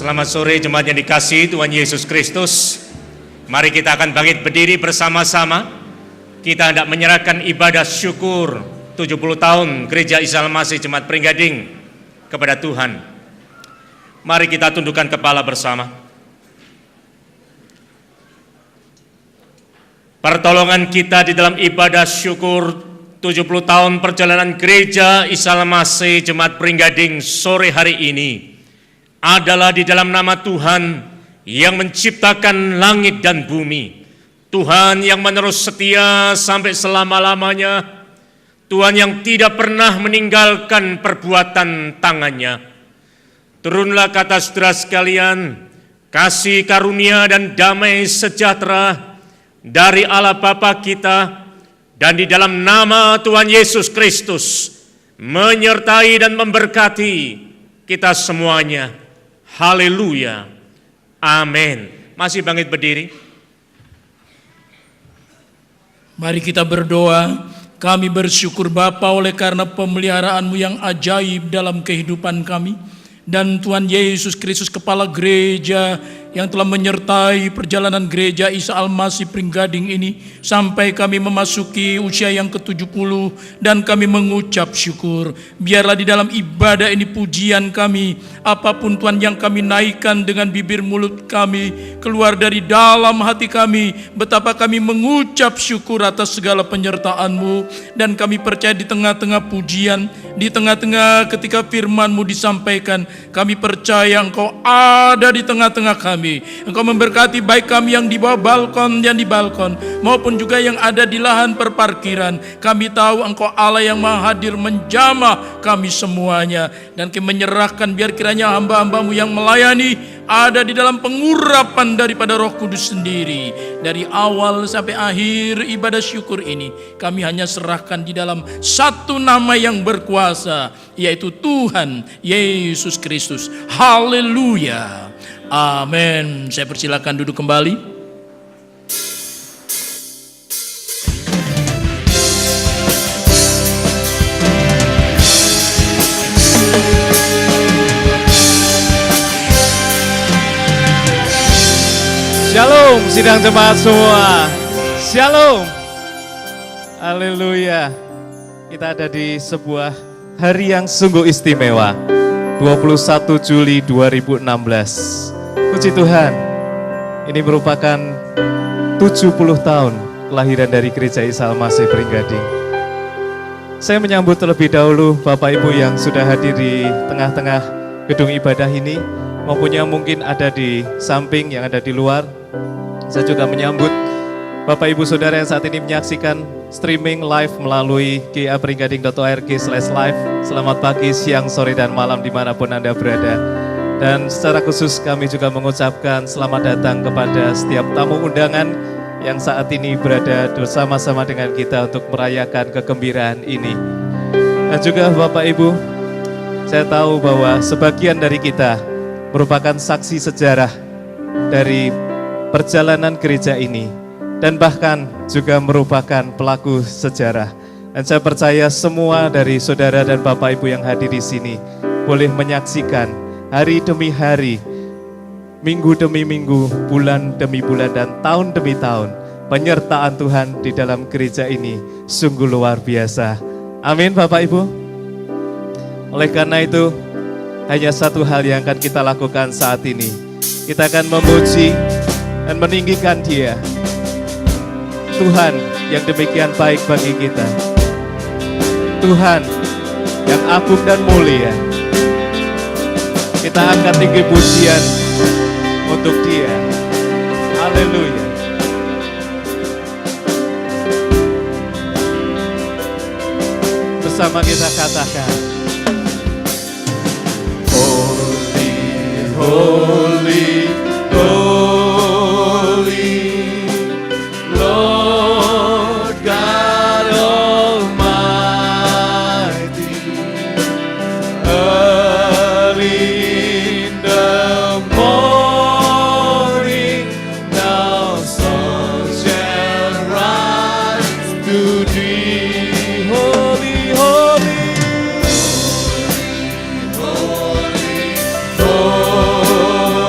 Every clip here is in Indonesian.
Selamat sore jemaat yang dikasihi Tuhan Yesus Kristus. Mari kita akan bangkit berdiri bersama-sama. Kita hendak menyerahkan ibadah syukur 70 tahun Gereja Isa Al-Masih Jemaat Pringgading kepada Tuhan. Mari kita tundukkan kepala bersama. Pertolongan kita di dalam ibadah syukur 70 tahun perjalanan Gereja Isa Al-Masih Jemaat Pringgading sore hari ini adalah di dalam nama Tuhan yang menciptakan langit dan bumi, Tuhan yang menerus setia sampai selama-lamanya, Tuhan yang tidak pernah meninggalkan perbuatan tangannya. Turunlah kata saudara sekalian, kasih karunia dan damai sejahtera dari Allah Bapa kita dan di dalam nama Tuhan Yesus Kristus menyertai dan memberkati kita semuanya. Haleluya. Amin. Masih bangkit berdiri? Mari kita berdoa. Kami bersyukur Bapa oleh karena pemeliharaan-Mu yang ajaib dalam kehidupan kami. Dan Tuhan Yesus Kristus Kepala Gereja yang telah menyertai perjalanan Gereja Isa Al-Masih Pringgading ini sampai kami memasuki usia yang ke-70 dan kami mengucap syukur. Biarlah di dalam ibadah ini pujian kami, apapun Tuhan yang kami naikkan dengan bibir mulut kami, keluar dari dalam hati kami, betapa kami mengucap syukur atas segala penyertaan-Mu. Dan kami percaya di tengah-tengah pujian, di tengah-tengah ketika firman-Mu disampaikan, kami percaya Engkau ada di tengah-tengah kami. Engkau memberkati baik kami yang di bawah balkon, yang di balkon, maupun juga yang ada di lahan perparkiran. Kami tahu Engkau Allah yang Maha Hadir menjamah kami semuanya. Dan kami menyerahkan biar kiranya hamba-hamba-Mu yang melayani ada di dalam pengurapan daripada Roh Kudus sendiri. Dari awal sampai akhir ibadah syukur ini, kami hanya serahkan di dalam satu nama yang berkuasa, yaitu Tuhan Yesus Kristus. Haleluya. Amin. Saya persilakan duduk kembali. Shalom sidang jemaat semua. Shalom. Haleluya. Kita ada di sebuah hari yang sungguh istimewa. 21 Juli 2016. Puji Tuhan. Ini merupakan 70 tahun kelahiran dari Gereja Isa Al-Masih Pringgading. Saya menyambut terlebih dahulu Bapak Ibu yang sudah hadir di tengah-tengah gedung ibadah ini, maupun yang mungkin ada di samping, yang ada di luar. Saya juga menyambut Bapak Ibu Saudara yang saat ini menyaksikan streaming live melalui gapringgading.org/live. Selamat pagi, siang, sore, dan malam dimanapun Anda berada. Dan secara khusus kami juga mengucapkan selamat datang kepada setiap tamu undangan yang saat ini berada bersama-sama dengan kita untuk merayakan kegembiraan ini. Dan juga Bapak Ibu, saya tahu bahwa sebagian dari kita merupakan saksi sejarah dari perjalanan gereja ini, dan bahkan juga merupakan pelaku sejarah. Dan saya percaya semua dari saudara dan Bapak Ibu yang hadir di sini boleh menyaksikan hari demi hari, minggu demi minggu, bulan demi bulan, dan tahun demi tahun penyertaan Tuhan di dalam gereja ini sungguh luar biasa. Amin Bapak Ibu. Oleh karena itu, hanya satu hal yang akan kita lakukan saat ini. Kita akan memuji dan meninggikan Dia, Tuhan yang demikian baik bagi kita, Tuhan yang agung dan mulia. Kita angkat tinggi pujian untuk Dia. Haleluya. Bersama kita katakan, Holy, Holy, Holy, Lord God Almighty. Early in the morning, thou sun shall rise to thee. Holy, holy, holy, holy.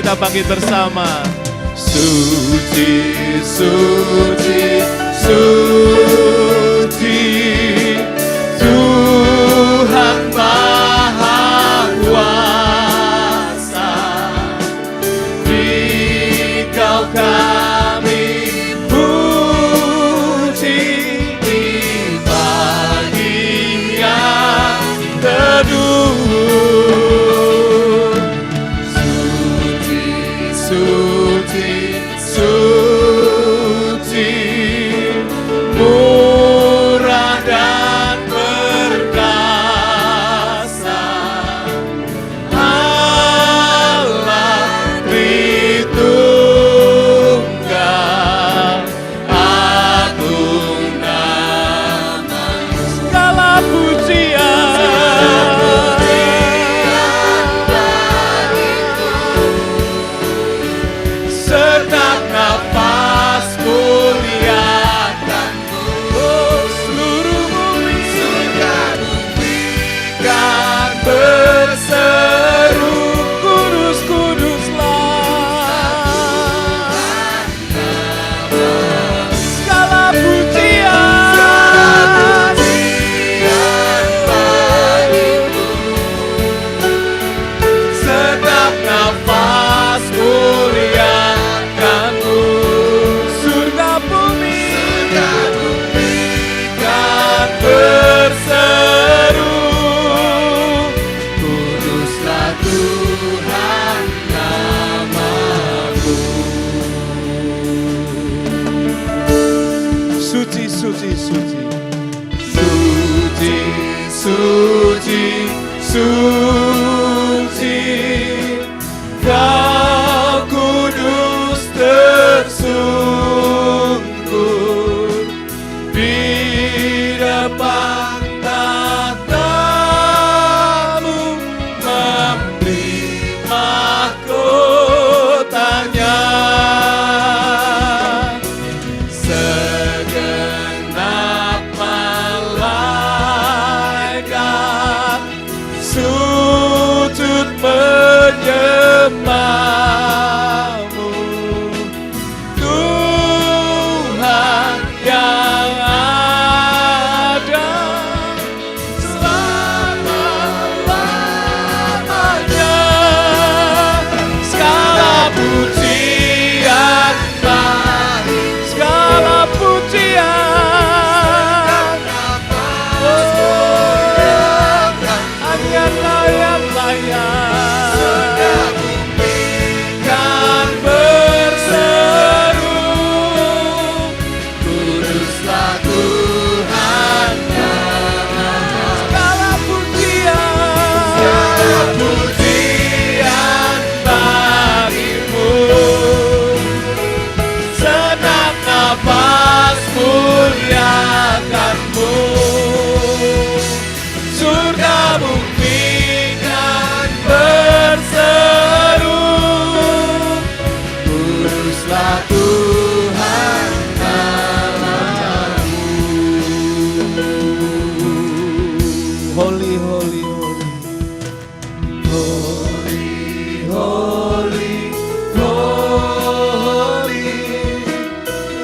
kita bangkit bersama. Suci, suci, suci, Tuhan Maha Kuasa. Dikau kami puji di pagi yang teduh. Suci, suci, murah dan perkasa, Allah Tritunggal, agung nama-Mu. Segala pujian setiap nafas muliakan-Mu. Oh, seluruh bumi kan berseru, kudus, kuduslah. Segala pujian setiap nafas muliakan-Mu. Surga bumi kan berseru, kuduslah Tuhan nama-Mu. Suci, suci, suci, suci, suci, suci, Kau kudus tersungkur di depan tatamu, memberi mahkotanya. Segenap malaikat sujud menyembah-Mu, Tuhan yang ada selama-lamanya. Segala pujian bagi, segala pujian, hanya layak-layak kan berseru, kuduslah Tuhan nama-Mu. Segala pujian bagi-Mu, senap nafas muliakan-Mu. Surga bumi kan berseru, kuduslah Tuhan nama-Mu. Holy, holy, holy, holy, holy, holy,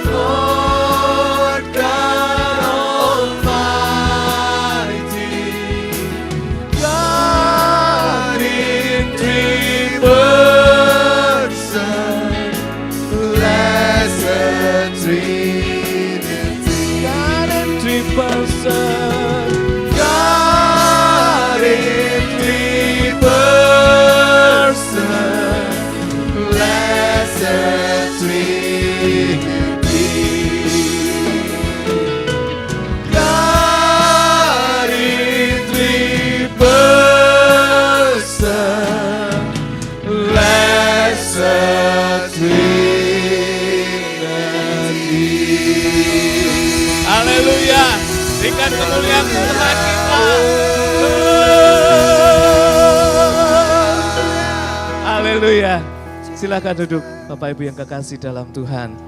Lord God Almighty, God in three persons, blessed Trinity. God in three persons, God in three persons, blessed Trinity. God in three persons, blessed Trinity. Haleluya, berikan kemuliaan kepada kita. Haleluya. Silakan duduk Bapak Ibu yang kekasih dalam Tuhan.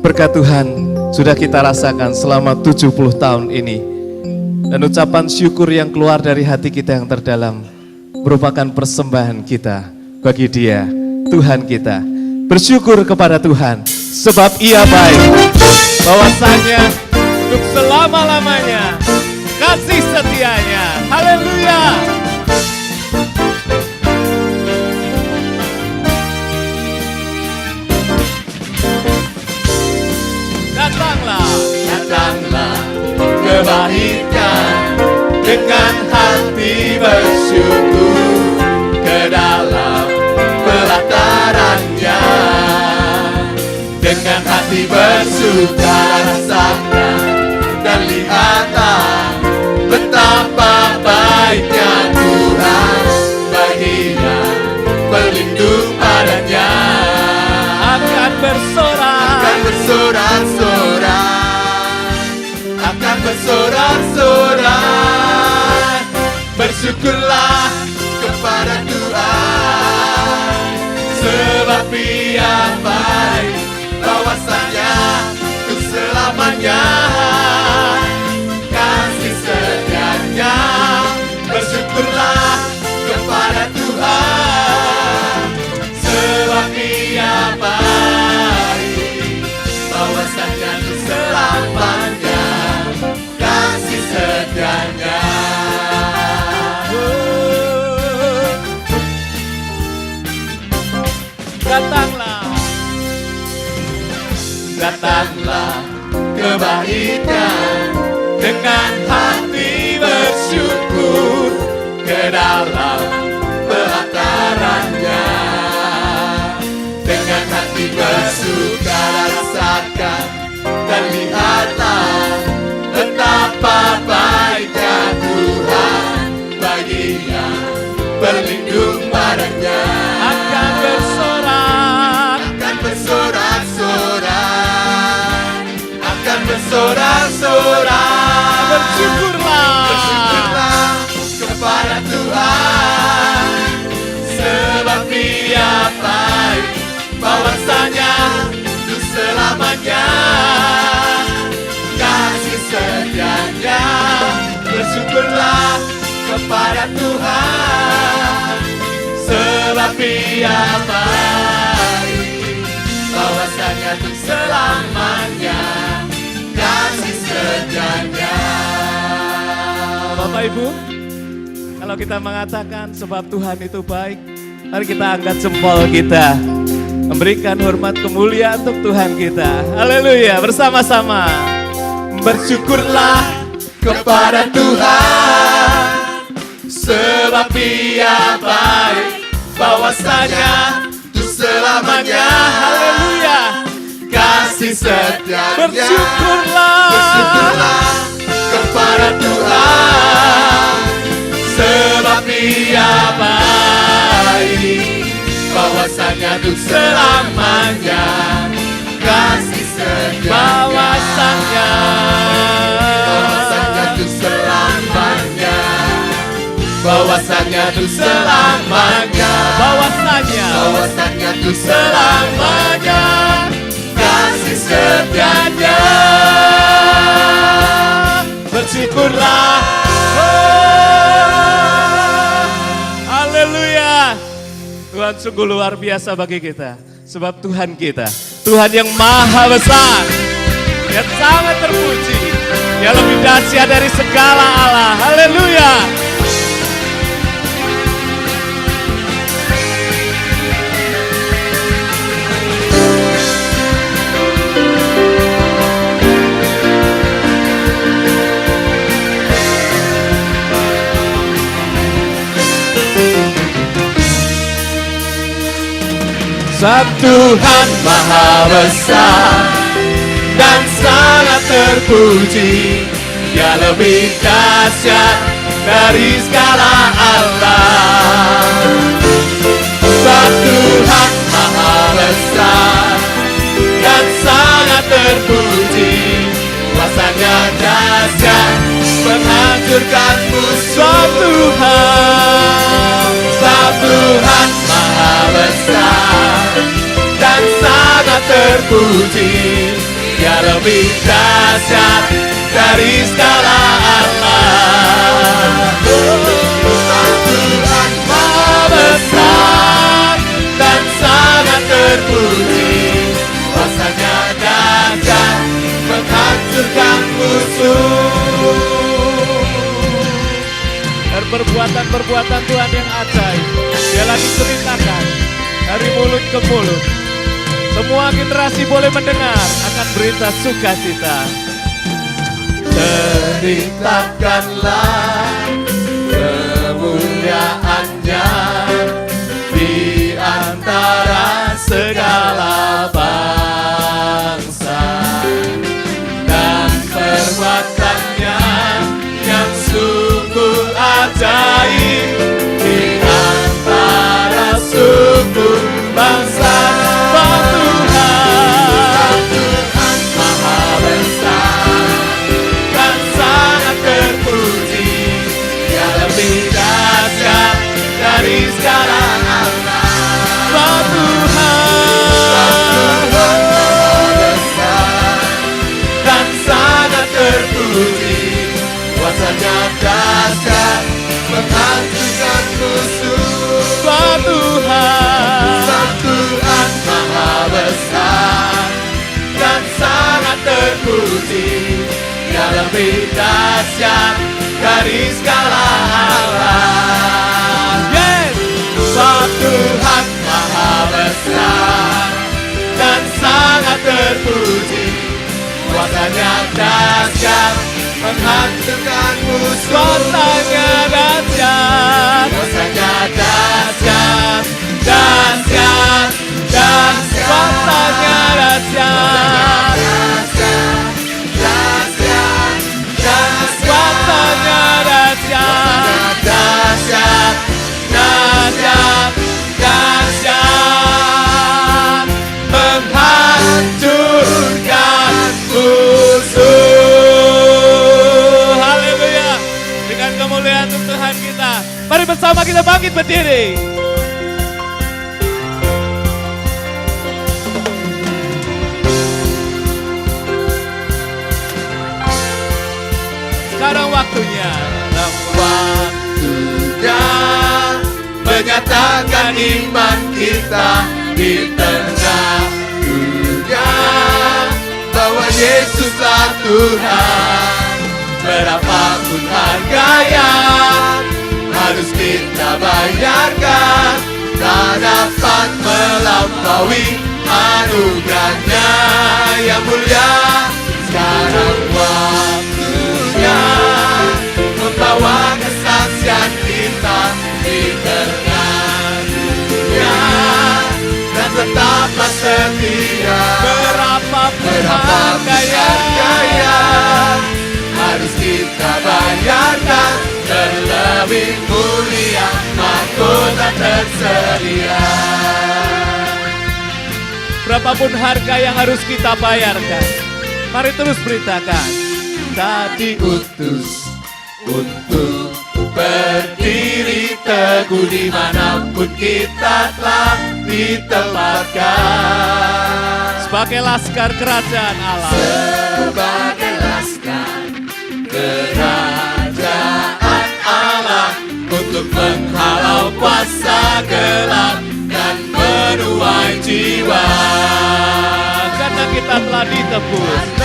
Berkat Tuhan sudah kita rasakan selama 70 tahun ini. Dan ucapan syukur yang keluar dari hati kita yang terdalam merupakan persembahan kita bagi Dia, Tuhan kita. Bersyukur kepada Tuhan, sebab Ia baik. Bahwasanya untuk selama-lamanya kasih setianya. Haleluya. Datanglah kebaikan dengan hati bersyukur ke dalam pelatarannya. Dengan hati bersuka rasakan dan lihatlah betapa baiknya Tuhan, baginya berlindung padanya. Akan bersorak-sorai, bersyukurlah kepada Tuhan, sebab Ia baik, bahwasanya untuk selamanya kasih setianya. Bersyukurlah kepada Tuhan, sebab Ia baik, bahwasanya untuk selamanya kasih setianya. Datanglah kebaikan dengan hati bersyukur ke dalam pelatarannya. Dengan hati bersuka rasakan dan lihatlah betapa baiknya Tuhan, baginya berlindung padanya. Akan bersorak-sorai, bersyukurlah kepada Tuhan, sebab Dia baik, bahwasanya untuk selamanya kasih setianya. Bersyukurlah kepada Tuhan, sebab Dia baik, bahwasanya untuk selamanya kasih setianya. Bapak Ibu, kalau kita mengatakan sebab Tuhan itu baik, mari kita angkat jempol kita, memberikan hormat kemuliaan untuk Tuhan kita. Haleluya, bersama-sama. Bersyukurlah kepada Tuhan, sebab Dia baik, bahwasanya untuk selamanya. Haleluya, kasih setianya. Bersyukurlah kepada Tuhan, sebab Dia baik, bahwasanya untuk selamanya kasih setianya. Bahwasanya untuk selamanya, bahwasanya untuk selamanya, bahwasanya untuk selamanya kasih setianya. Bersyukurlah. Haleluya. Tuhan sungguh luar biasa bagi kita, sebab Tuhan kita, Tuhan yang maha besar, yang sangat terpuji, yang lebih dahsyat dari segala Allah. Haleluya. Sebab Tuhan maha besar dan sangat terpuji, Dia lebih dahsyat dari segala Allah. Sebab Tuhan maha besar dan sangat terpuji, kuasanya dahsyat menghancurkan musuh Tuhan. Sebab Tuhan maha besar dan sangat terpuji, Dia lebih dahsyat dari segala Allah. Tuhan maha perbuatan-perbuatan Tuhan yang ajaib. Dia lagi ceritakan dari mulut ke mulut. Semua generasi boleh mendengar akan berita sukacita. Ceritakanlah kemuliaan-Nya di antara segala bangsa, dan perbuatan-Nya yang sungguh ajaib di antara suku bangsa. Tuhan Maha Besar dan sangat terpuji, Dia lebih dahsyat dari segala Allah. Tuhan Maha Besar dan sangat terpuji, kuasa-Nya dahsyat menghancurkan musuh. Tuhan Maha Besar dan sangat terpuji, Dia lebih dahsyat dari segala Allah. Yes! Tuhan Maha Besar dan sangat terpuji, kuasa-Nya dahsyat menghancurkan musuh. Kuasa-Nya dahsyat, kuasa-Nya dahsyat, dahsyat, dahsyat, kuasa-Nya dahsyat, dahsyat, kuasa-Nya dahsyat, dahsyat, dahsyat, dahsyat, menghancurkan musuh. Haleluya. Dengan kemuliaan untuk Tuhan kita, mari bersama kita bangkit berdiri. Sekarang waktunya menyatakan iman kita di tengah dunia, bahwa Yesuslah Tuhan. Berapapun harga yang harus kita bayarkan, tak dapat melampaui anugerah-Nya yang mulia. Sekarang waktunya membawa kesaksian kita di tengah dunia, dan tetaplah setia. Berapapun harga yang harus kita bayarkan, terlebih mulia mahkota tersedia. Berapapun harga yang harus kita bayarkan, mari terus beritakan. Tak diutus untuk berdiri teguh dimanapun kita telah ditempatkan, sebagai laskar kerajaan Allah. Sebagai laskar kerajaan Allah, untuk menghalau kuasa gelap dan menuai jiwa. Karena kita telah ditebus,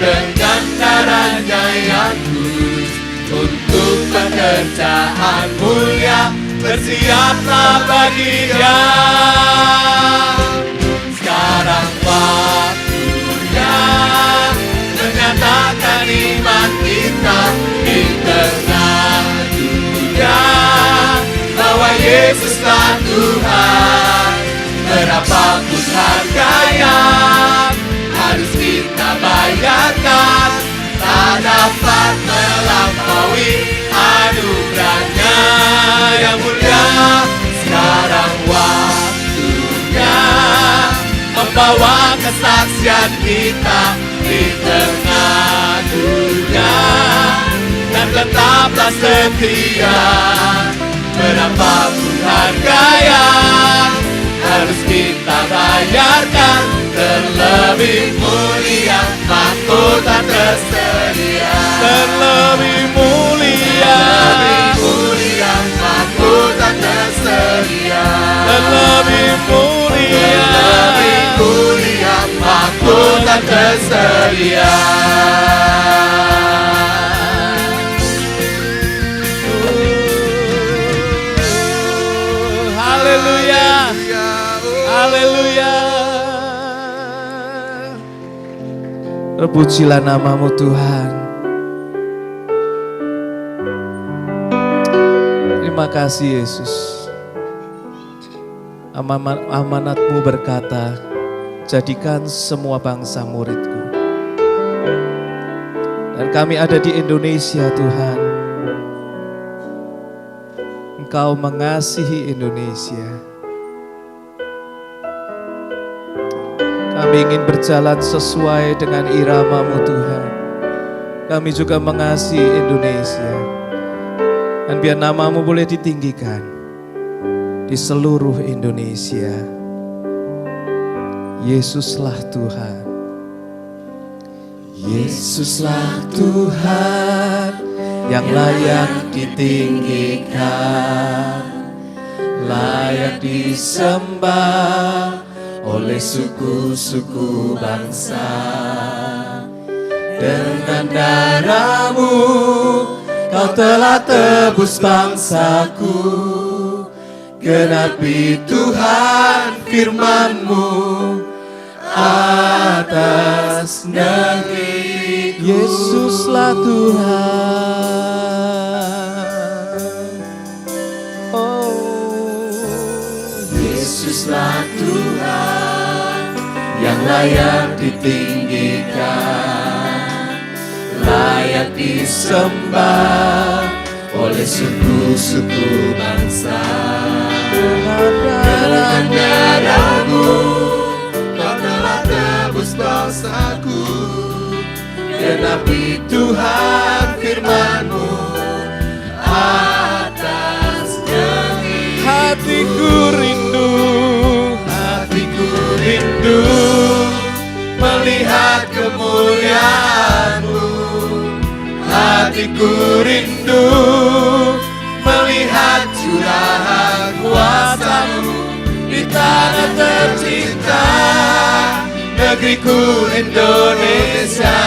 dengan darah-Nya yang kudus, untuk pekerjaan mulia bersiaplah bagi Dia. Sekarang waktunya menyatakan iman kita di tengah dunia, bahwa Yesuslah Tuhan. Berapapun harga yang harus kita bayarkan, tak dapat melampaui anugerah-Nya yang mulia. Sekarang waktunya membawa kesaksian kita di tengah dunia, dan tetaplah setia. Berapapun harga yang harus kita bayarkan, terlebih mulia mahkota tersedia. Terlebih mulia mahkota tersedia. Terlebih mulia mahkota tersedia. Haleluya. Haleluya. Terpujilah namamu Tuhan. Terima kasih Yesus. Amanatmu berkata, jadikan semua bangsa muridku. Dan kami ada di Indonesia Tuhan. Engkau mengasihi Indonesia. Kami ingin berjalan sesuai dengan irama-Mu Tuhan. Kami juga mengasihi Indonesia. Dan biar nama-Mu boleh ditinggikan di seluruh Indonesia. Yesuslah Tuhan. Yesuslah Tuhan yang layak ditinggikan, layak disembah oleh suku-suku bangsa. Dengan darah-Mu Kau telah tebus bangsaku. Genapi Tuhan firman-Mu atas negeri. Yesuslah Tuhan. Oh, Yesuslah Tuhan yang layak ditinggikan, layak disembah oleh suku-suku bangsa. Dengan darah-Mu Kau telah tebus bangsaku. Genapi Tuhan firman-Mu atas negeri. Hatiku rindu melihat kemuliaan-Mu. Hatiku rindu melihat curahan kuasa-Mu di tanah tercinta, negeriku Indonesia.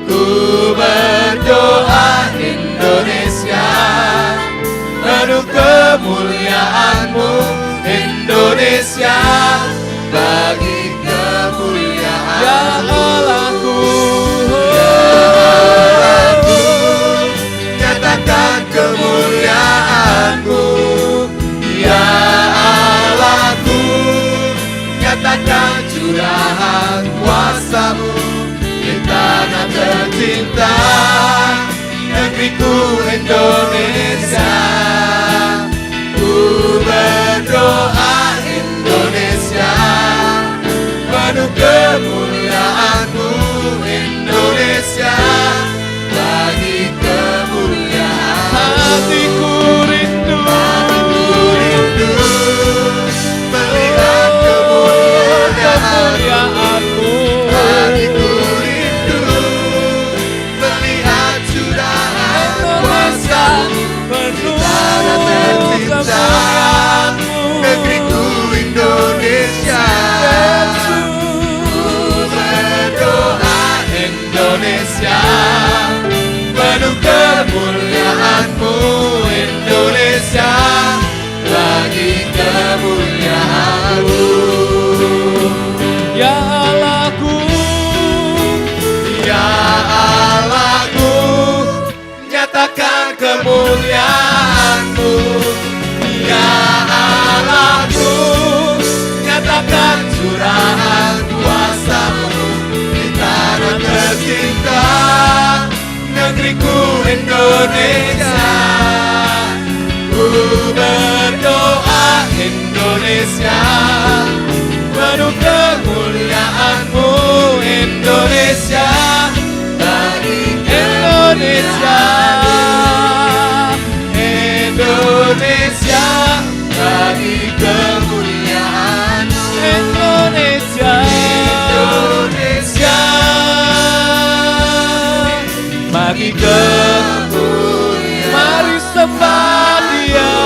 Ku berdoa Indonesia, penuh kemuliaan-Mu Indonesia, bagi kemuliaan ya Allahku. Nyatakan kemuliaan-Mu ya Allahku, nyatakan curahan kuasa-Mu di tanah tercinta, negeriku Indonesia. Ku berdoa Indonesia, penuh kemuliaan-Mu Indonesia, bagi kemuliaan. Hatiku rindu melihat kemuliaan-Mu. Hatiku rindu melihat curahan kuasa-Mu di tanah tercinta, negeriku Indonesia. Ku berdoa Indonesia, penuh kemuliaan-Mu Indonesia, bagi kemuliaan-Mu ya Allahku. Ya Allahku, nyatakan kemuliaan-Mu. Ya Allahku, nyatakan curahan kuasa-Mu di tanah tercinta, negeriku Indonesia. Ku berdoa Indonesia, penuh kemuliaan-Mu Indonesia, bagi Indonesia. Indonesia, bagi kemuliaan-Mu Indonesia. Indonesia, bagi kemuliaan. Mari sembah Dia.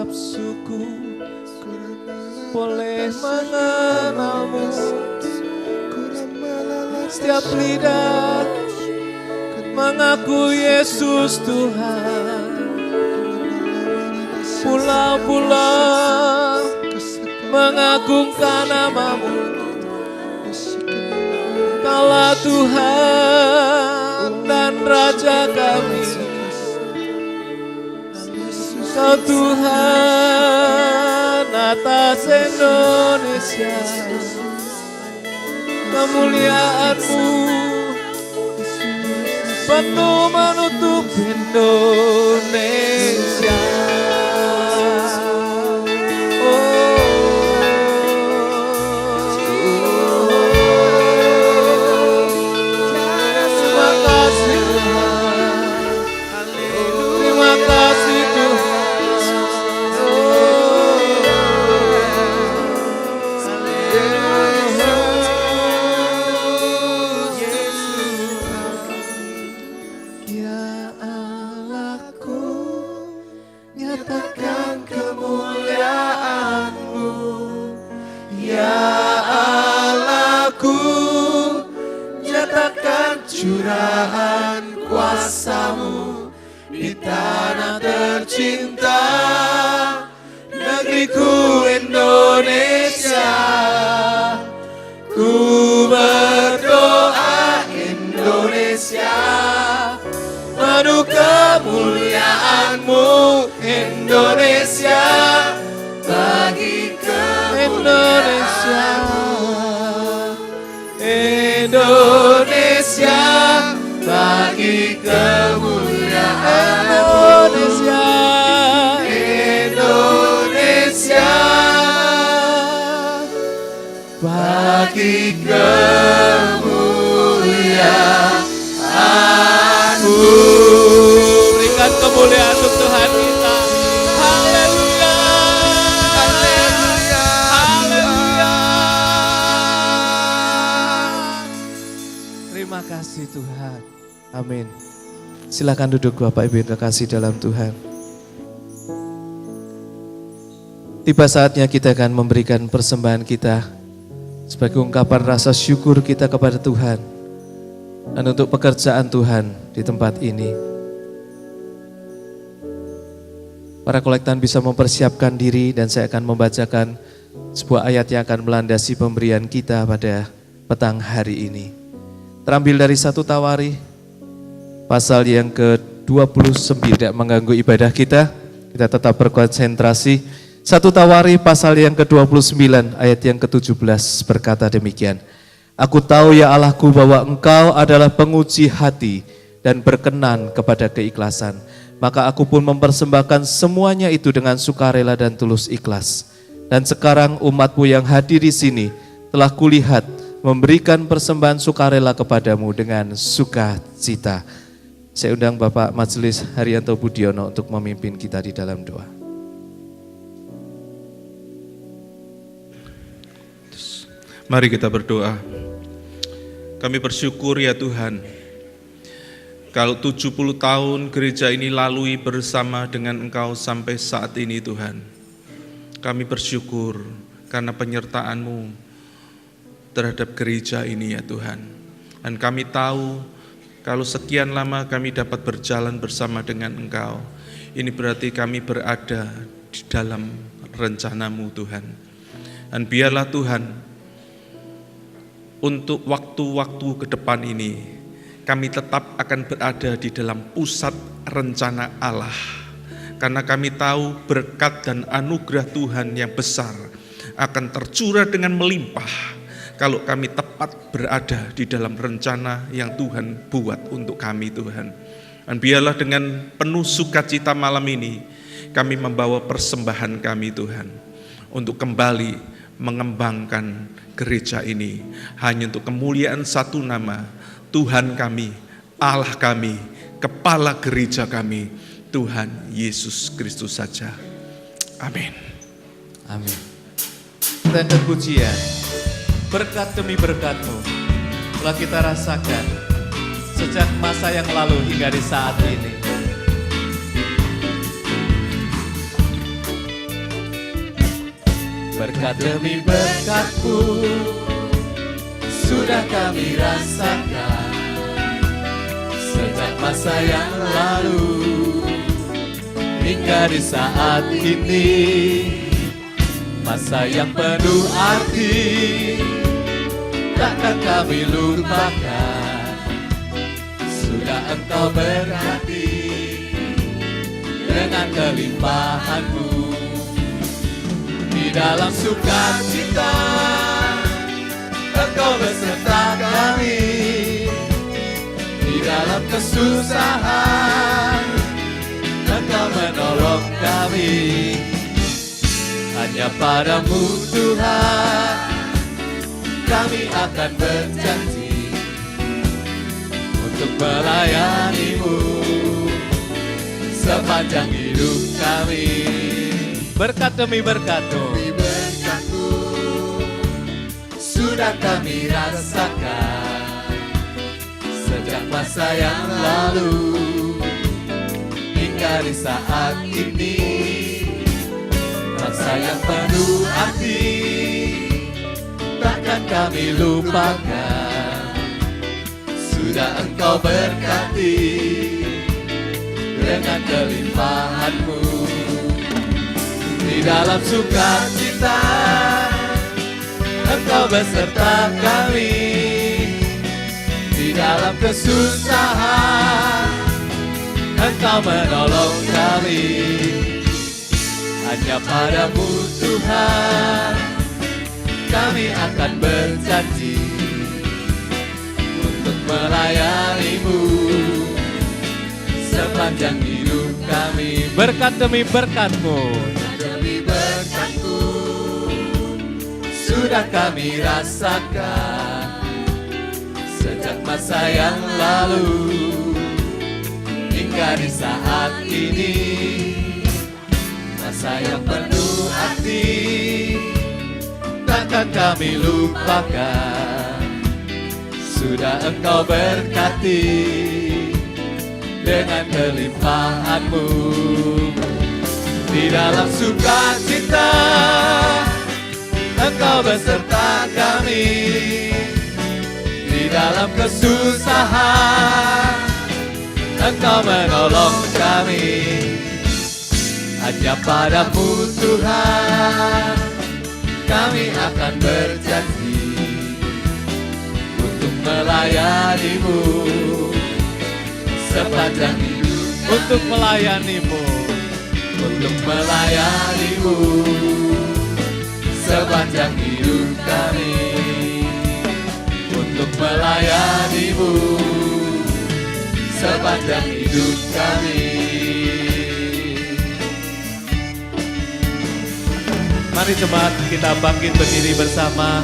setiap suku boleh mengenalmu, setiap lidah mengaku Yesus Tuhan. Pulau-pulau mengagungkan namamu, Kaulah Tuhan dan Raja kami. Kau Tuhan atas Indonesia, kemuliaan-Mu penuh menutup Indonesia. Curahan kuasa-Mu di tanah tercinta, negeriku Indonesia. Ku berdoa Indonesia, penuh kemuliaan-Mu Indonesia, bagi Indonesia. Indonesia, bagi kemuliaan Indonesia. Indonesia, bagi kemuliaan-Mu. Berikan kemuliaan untuk Tuhan kita. Haleluya. Haleluya. Haleluya. Terima kasih Tuhan. Amin. Silakan duduk Bapak Ibu yang terkasih dalam Tuhan. Tiba saatnya kita akan memberikan persembahan kita sebagai ungkapan rasa syukur kita kepada Tuhan dan untuk pekerjaan Tuhan di tempat ini. Para kolektan bisa mempersiapkan diri dan saya akan membacakan sebuah ayat yang akan melandasi pemberian kita pada petang hari ini. Terambil dari 1 Tawari, pasal yang ke-29, tidak mengganggu ibadah kita tetap berkonsentrasi. 1 Tawari pasal yang ke-29 ayat yang ke-17 berkata demikian. Aku tahu ya Allahku bahwa Engkau adalah penguji hati dan berkenan kepada keikhlasan. Maka aku pun mempersembahkan semuanya itu dengan sukarela dan tulus ikhlas. Dan sekarang umat-Mu yang hadir di sini telah kulihat memberikan persembahan sukarela kepadamu dengan sukacita. Saya undang Bapak Majelis Haryanto Budiono untuk memimpin kita di dalam doa. Mari kita berdoa. Kami bersyukur ya Tuhan, kalau 70 tahun gereja ini lalui bersama dengan Engkau sampai saat ini Tuhan. Kami bersyukur karena penyertaan-Mu terhadap gereja ini ya Tuhan. Dan kami tahu kalau sekian lama kami dapat berjalan bersama dengan Engkau, ini berarti kami berada di dalam rencana-Mu Tuhan. Dan biarlah Tuhan, untuk waktu-waktu ke depan ini, kami tetap akan berada di dalam pusat rencana Allah. Karena kami tahu berkat dan anugerah Tuhan yang besar akan tercurah dengan melimpah kalau kami tepat berada di dalam rencana yang Tuhan buat untuk kami Tuhan. Dan biarlah dengan penuh sukacita malam ini kami membawa persembahan kami Tuhan untuk kembali mengembangkan gereja ini hanya untuk kemuliaan satu nama, Tuhan kami, Allah kami, Kepala gereja kami, Tuhan Yesus Kristus saja. Amin. Amin. Dan pujian, berkat demi berkat-Mu telah kita rasakan sejak masa yang lalu hingga di saat ini. Berkat demi berkat-Mu sudah kami rasakan sejak masa yang lalu hingga di saat ini. Masa yang penuh arti takkan kami lupakan. Sudah Engkau berkati dengan kelimpahan-Mu. Di dalam sukacita Engkau beserta kami. Di dalam kesusahan Engkau menolong kami. Hanya padamu Tuhan kami akan berjanji untuk melayani-Mu sepanjang hidup kami. Berkat demi berkat-Mu sudah kami rasakan sejak masa yang lalu hingga di saat ini. Masa yang penuh arti takkan kami lupakan. Sudah Engkau berkati dengan kelimpahan-Mu. Di dalam sukacita Engkau beserta kami. Di dalam kesusahan Engkau menolong kami. Hanya padamu Tuhan kami akan berjanji untuk melayani-Mu sepanjang hidup kami. Berkat demi berkat-Mu sudah kami rasakan sejak masa yang lalu hingga di saat ini. Masa yang penuh arti takkan kami lupakan. Sudah Engkau berkati dengan kelimpahan-Mu. Di dalam sukacita Engkau beserta kami. Di dalam kesusahan Engkau menolong kami. Hanya padamu Tuhan kami akan berjanji untuk melayani-Mu sepanjang hidup. Untuk melayani-Mu, untuk melayani-Mu sepanjang hidup kami. Untuk melayani-Mu sepanjang hidup kami. Mari jemaat kita bangkit berdiri bersama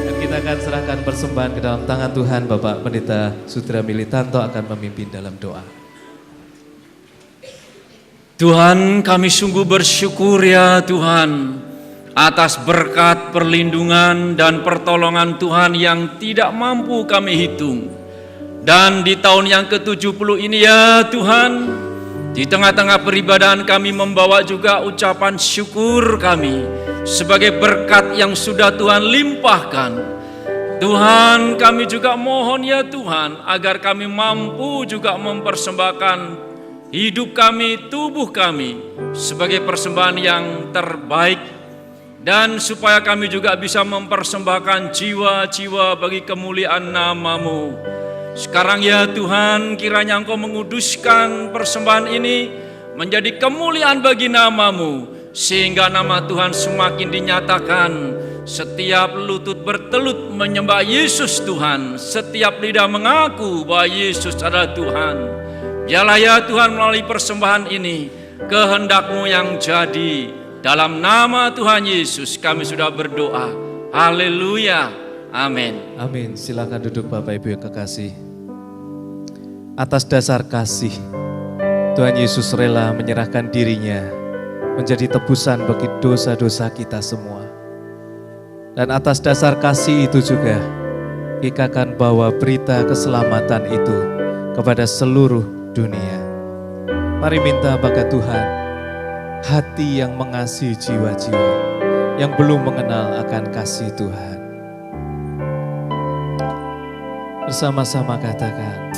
dan kita akan serahkan persembahan ke dalam tangan Tuhan. Bapak Pendeta Sudra Militanto akan memimpin dalam doa. Tuhan, kami sungguh bersyukur ya Tuhan atas berkat perlindungan dan pertolongan Tuhan yang tidak mampu kami hitung. Dan di tahun yang ke-70 ini ya Tuhan, di tengah-tengah peribadahan kami membawa juga ucapan syukur kami sebagai berkat yang sudah Tuhan limpahkan. Tuhan, kami juga mohon ya Tuhan agar kami mampu juga mempersembahkan hidup kami, tubuh kami sebagai persembahan yang terbaik, dan supaya kami juga bisa mempersembahkan jiwa-jiwa bagi kemuliaan nama-Mu. Sekarang ya Tuhan, kiranya Engkau menguduskan persembahan ini menjadi kemuliaan bagi nama-Mu, sehingga nama Tuhan semakin dinyatakan. Setiap lutut bertelut menyembah Yesus Tuhan, setiap lidah mengaku bahwa Yesus adalah Tuhan. Biarlah ya Tuhan melalui persembahan ini kehendak-Mu yang jadi. Dalam nama Tuhan Yesus kami sudah berdoa. Haleluya. Amin. Amin. Silakan duduk Bapak Ibu yang kekasih. Atas dasar kasih, Tuhan Yesus rela menyerahkan dirinya menjadi tebusan bagi dosa-dosa kita semua. Dan atas dasar kasih itu juga, kita akan bawa berita keselamatan itu kepada seluruh dunia. Mari minta bagi Tuhan hati yang mengasihi jiwa-jiwa, yang belum mengenal akan kasih Tuhan. Bersama-sama katakan,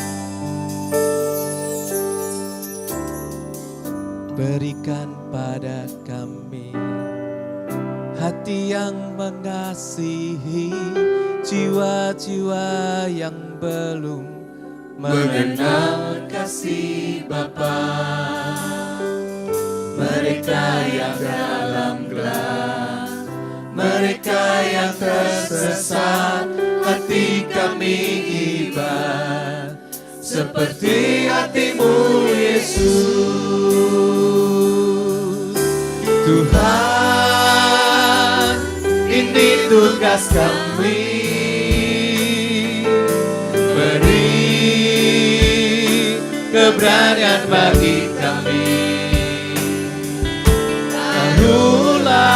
berikan pada kami hati yang mengasihi jiwa-jiwa yang belum mengenal kasih Bapa. Mereka yang dalam gelap, mereka yang tersesat, hati kami iba seperti hatimu Yesus. Tuhan, ini tugas kami, beri keberanian bagi kami. Taruhlah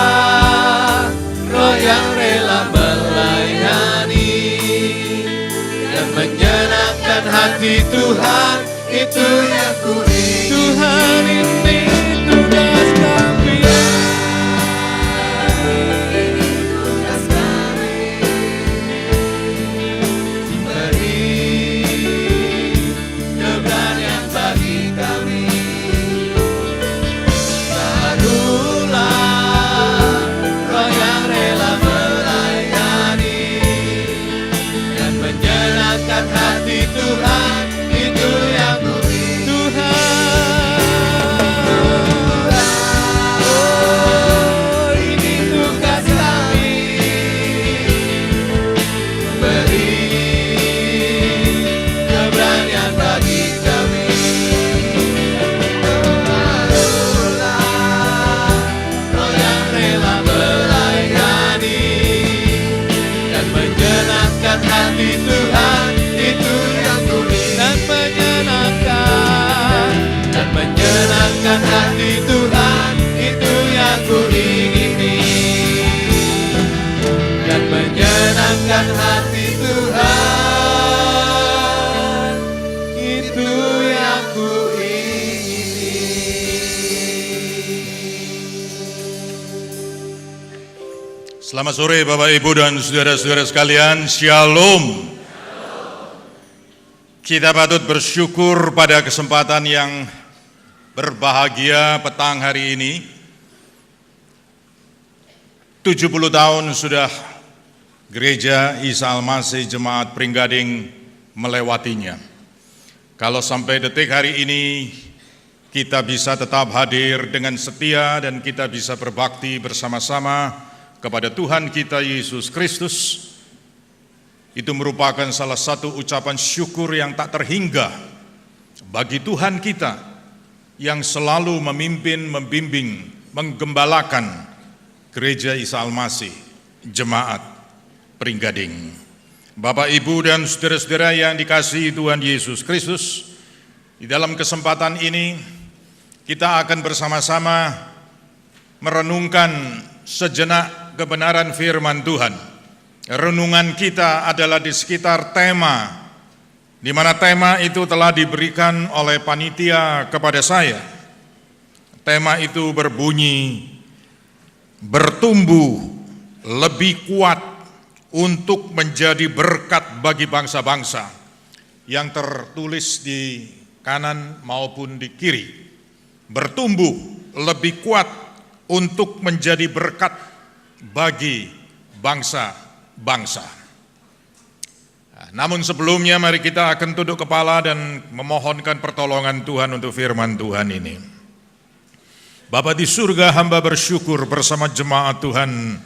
roh yang rela melayani dan menyenangkan hati Tuhan, itu yang ku ingin. Tuhan, ini tugas kami. Hati Tuhan, itu yang ku ingini, dan menyenangkan hati Tuhan, itu yang ku ingini. Selamat sore Bapak Ibu dan saudara-saudara sekalian, Shalom. Kita patut bersyukur pada kesempatan yang berbahagia petang hari ini. 70 tahun sudah Gereja Isa Al-Masih Jemaat Pringgading melewatinya. Kalau sampai detik hari ini kita bisa tetap hadir dengan setia dan kita bisa berbakti bersama-sama kepada Tuhan kita Yesus Kristus, itu merupakan salah satu ucapan syukur yang tak terhingga bagi Tuhan kita yang selalu memimpin, membimbing, menggembalakan Gereja Isa Al-Masih Jemaat Pringgading. Bapak, Ibu, dan saudara-saudara yang dikasihi Tuhan Yesus Kristus, di dalam kesempatan ini kita akan bersama-sama merenungkan sejenak kebenaran firman Tuhan. Renungan kita adalah di sekitar tema, di mana tema itu telah diberikan oleh panitia kepada saya. Tema itu berbunyi, bertumbuh lebih kuat untuk menjadi berkat bagi bangsa-bangsa, yang tertulis di kanan maupun di kiri. Bertumbuh lebih kuat untuk menjadi berkat bagi bangsa-bangsa. Namun sebelumnya mari kita akan tunduk kepala dan memohonkan pertolongan Tuhan untuk firman Tuhan ini. Bapa di surga, hamba bersyukur bersama jemaat Tuhan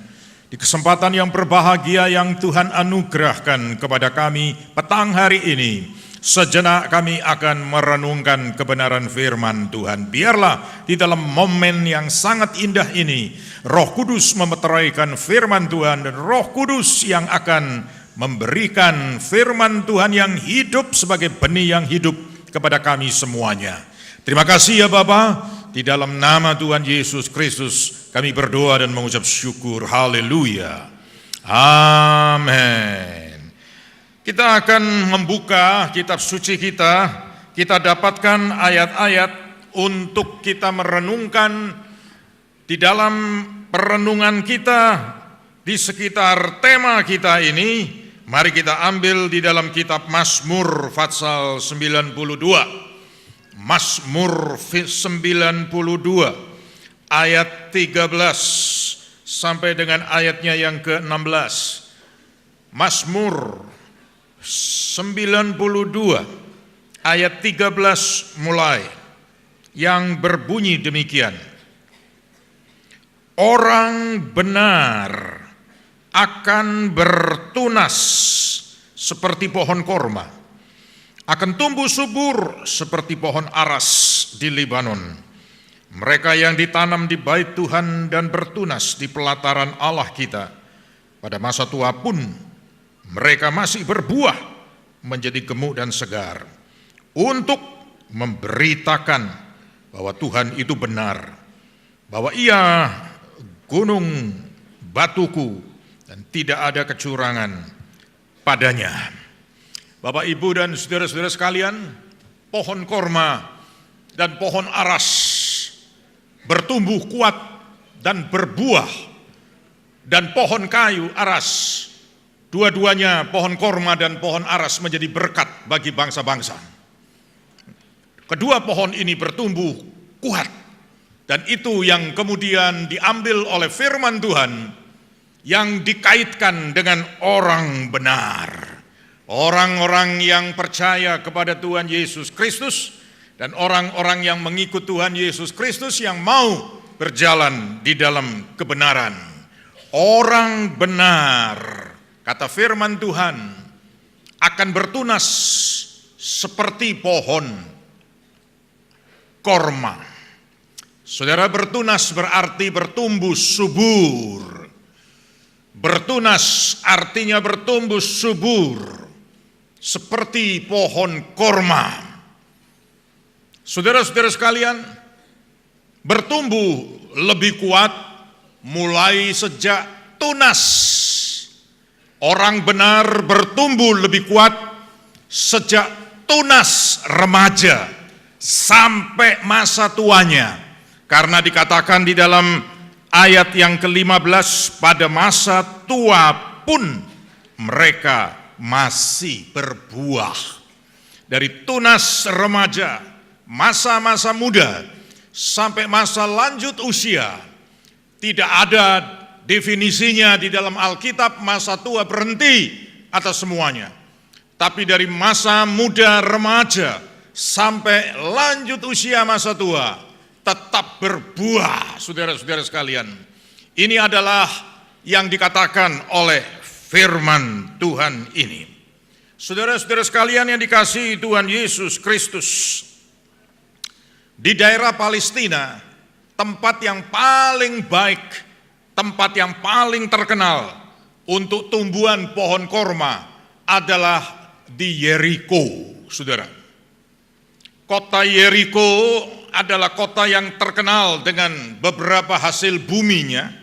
di kesempatan yang berbahagia yang Tuhan anugerahkan kepada kami petang hari ini. Sejenak kami akan merenungkan kebenaran firman Tuhan. Biarlah di dalam momen yang sangat indah ini, Roh Kudus memeteraikan firman Tuhan, dan Roh Kudus yang akan memberikan firman Tuhan yang hidup sebagai benih yang hidup kepada kami semuanya. Terima kasih ya Bapa, di dalam nama Tuhan Yesus Kristus kami berdoa dan mengucap syukur. Haleluya. Amin. Kita akan membuka kitab suci kita dapatkan ayat-ayat untuk kita merenungkan di dalam perenungan kita di sekitar tema kita ini, mari kita ambil di dalam kitab Mazmur pasal 92. Mazmur 92 ayat 13 sampai dengan ayatnya yang ke-16. Mazmur 92 ayat 13 mulai, yang berbunyi demikian. Orang benar akan bertunas seperti pohon korma, akan tumbuh subur seperti pohon aras di Libanon. Mereka yang ditanam di bait Tuhan dan bertunas di pelataran Allah kita, pada masa tua pun mereka masih berbuah menjadi gemuk dan segar, untuk memberitakan bahwa Tuhan itu benar, bahwa Ia gunung batuku dan tidak ada kecurangan padanya. Bapak, Ibu, dan saudara-saudara sekalian, pohon korma dan pohon aras bertumbuh kuat dan berbuah, dan pohon kayu aras, dua-duanya pohon korma dan pohon aras menjadi berkat bagi bangsa-bangsa. Kedua pohon ini bertumbuh kuat, dan itu yang kemudian diambil oleh firman Tuhan yang dikaitkan dengan orang benar. Orang-orang yang percaya kepada Tuhan Yesus Kristus dan orang-orang yang mengikut Tuhan Yesus Kristus yang mau berjalan di dalam kebenaran. Orang benar, kata firman Tuhan, akan bertunas seperti pohon korma. Saudara, bertunas berarti bertumbuh subur. Bertunas artinya bertumbuh subur seperti pohon korma. Saudara-saudara sekalian, bertumbuh lebih kuat mulai sejak tunas. Orang benar bertumbuh lebih kuat sejak tunas remaja sampai masa tuanya. Karena dikatakan di dalam ayat yang ke-15, pada masa tua pun mereka masih berbuah. Dari tunas remaja, masa-masa muda, sampai masa lanjut usia, tidak ada definisinya di dalam Alkitab masa tua berhenti atas semuanya. Tapi dari masa muda remaja sampai lanjut usia masa tua, tetap berbuah, saudara-saudara sekalian. Ini adalah yang dikatakan oleh firman Tuhan ini. Saudara-saudara sekalian yang dikasihi Tuhan Yesus Kristus, di daerah Palestina, tempat yang paling baik, tempat yang paling terkenal untuk tumbuhan pohon korma adalah di Yeriko, saudara. Kota Yeriko adalah kota yang terkenal dengan beberapa hasil buminya.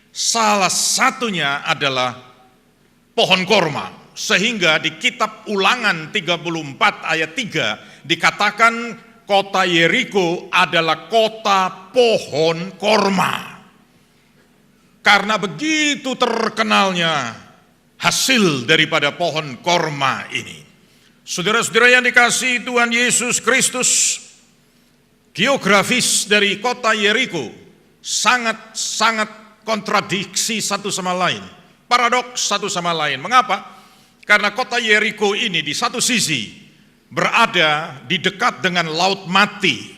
Salah satunya adalah pohon korma. Sehingga di kitab Ulangan 34 ayat 3 dikatakan kota Yeriko adalah kota pohon korma. Karena begitu terkenalnya hasil daripada pohon korma ini. Saudara-saudara yang dikasihi Tuhan Yesus Kristus, geografis dari kota Yeriko sangat-sangat kontradiksi satu sama lain. Paradoks satu sama lain. Mengapa? Karena kota Yeriko ini di satu sisi berada di dekat dengan Laut Mati.